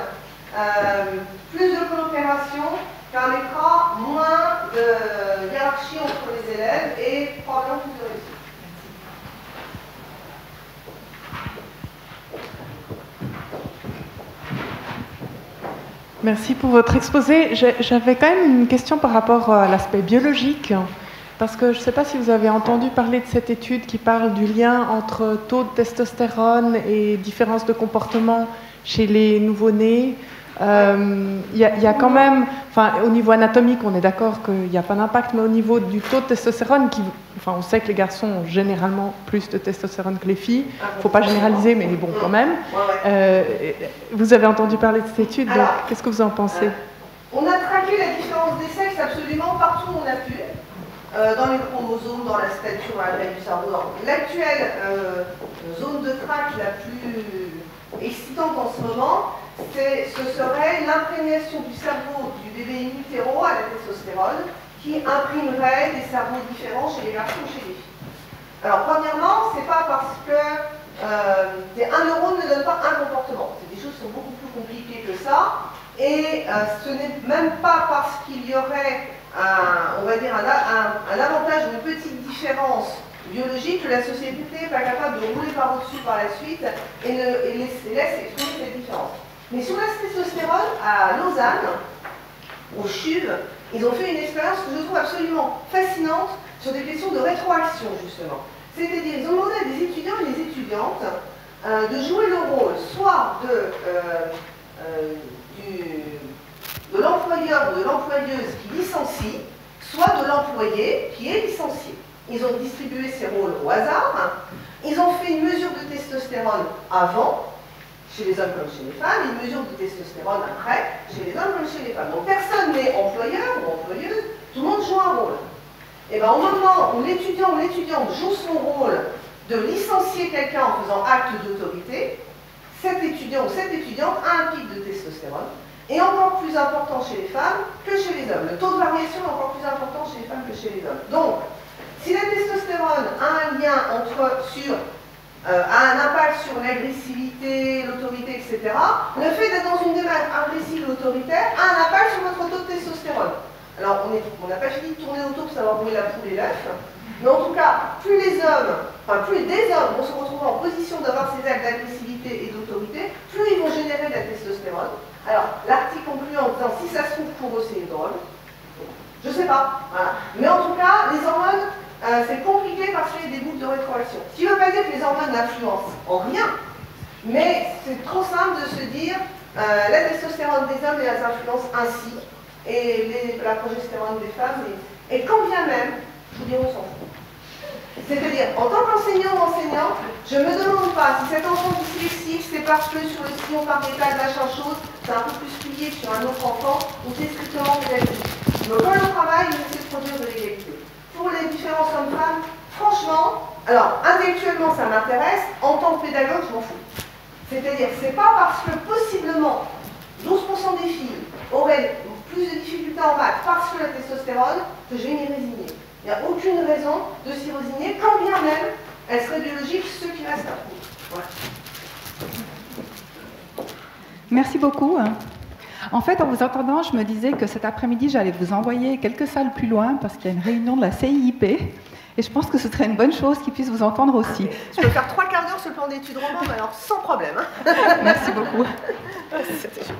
plus de coopération permettra moins de hiérarchie entre les élèves et probablement plus de réussite. Merci pour votre exposé. J'avais quand même une question par rapport à l'aspect biologique, parce que je ne sais pas si vous avez entendu parler de cette étude qui parle du lien entre taux de testostérone et différences de comportement chez les nouveau-nés. Il y a quand même, au niveau anatomique, on est d'accord qu'il n'y a pas d'impact, mais au niveau du taux de testostérone, on sait que les garçons ont généralement plus de testostérone que les filles. Il ne faut pas généraliser, mais bon, quand même. Vous avez entendu parler de cette étude, donc qu'est-ce que vous en pensez? On a traqué la différence des sexes absolument partout où on a pu, dans les chromosomes, dans la stature, la taille du cerveau. L'actuelle zone de traque la plus excitante en ce moment, ce serait l'imprégnation du cerveau du bébé in utero à la testostérone qui imprimerait des cerveaux différents chez les garçons et chez les filles. Alors, premièrement, c'est pas parce que un neurone ne donne pas un comportement. C'est des choses qui sont beaucoup plus compliquées que ça. Et ce n'est même pas parce qu'il y aurait on va dire un avantage ou une petite différence biologique que la société n'est pas capable de rouler par au-dessus par la suite et laisse exprimer cette différence. Mais sur la testostérone, à Lausanne, au CHUV, ils ont fait une expérience que je trouve absolument fascinante sur des questions de rétroaction, justement. C'est-à-dire, ils ont demandé à des étudiants et des étudiantes de jouer le rôle soit de l'employeur ou de l'employeuse qui licencie, soit de l'employé qui est licencié. Ils ont distribué ces rôles au hasard. Ils ont fait une mesure de testostérone avant, chez les hommes comme chez les femmes, et une mesure de testostérone après, chez les hommes comme chez les femmes. Donc personne n'est employeur ou employeuse, tout le monde joue un rôle. Et bien au moment où l'étudiant ou l'étudiante joue son rôle de licencier quelqu'un en faisant acte d'autorité, cet étudiant ou cette étudiante a un pic de testostérone, et encore plus important chez les femmes que chez les hommes. Le taux de variation est encore plus important chez les femmes que chez les hommes. Donc, si la testostérone a un lien a un impact sur l'agressivité, l'autorité, etc., le fait d'être dans une démarche agressive ou autoritaire a un impact sur votre taux de testostérone. Alors, on n'a pas fini de tourner autour pour savoir où est la poule et l'œuf, mais en tout cas, plus des hommes vont se retrouver en position d'avoir ces actes d'agressivité et d'autorité, plus ils vont générer de la testostérone. Alors, l'article conclut en disant si ça se trouve pour eux, c'est une drogue. Je ne sais pas. Voilà. Mais en tout cas, les hormones, c'est compliqué parce qu'il y a des boucles de rétroaction. Ce qui ne veut pas dire que les hormones n'influencent en rien, mais c'est trop simple de se dire la testostérone des hommes les influence ainsi, et la progestérone des femmes, et quand bien même, je vous dis, on s'en fout. C'est-à-dire, en tant qu'enseignant ou enseignante, je ne me demande pas si cet enfant dyslexique, c'est parce que sur le sillon par des tags, machin chose, c'est un peu plus plié que sur un autre enfant, ou c'est strictement pédagogique. Donc, quand on travaille, on essaie de produire de l'égalité. Pour les différences hommes-femmes, franchement, alors, intellectuellement, ça m'intéresse, en tant que pédagogue, je m'en fous. C'est-à-dire, c'est pas parce que possiblement 12% des filles auraient plus de difficultés en maths parce que la testostérone que je vais m'y résigner. Il n'y a aucune raison de s'y résigner, quand bien même elle serait biologique, ce qui reste à prouver. Voilà. Merci beaucoup. En fait, en vous entendant, je me disais que cet après-midi, j'allais vous envoyer quelques salles plus loin parce qu'il y a une réunion de la CIIP. Et je pense que ce serait une bonne chose qu'ils puissent vous entendre aussi. Je peux faire 3 quarts d'heure sur le plan d'études roman, mais alors sans problème. Merci beaucoup. C'était ça.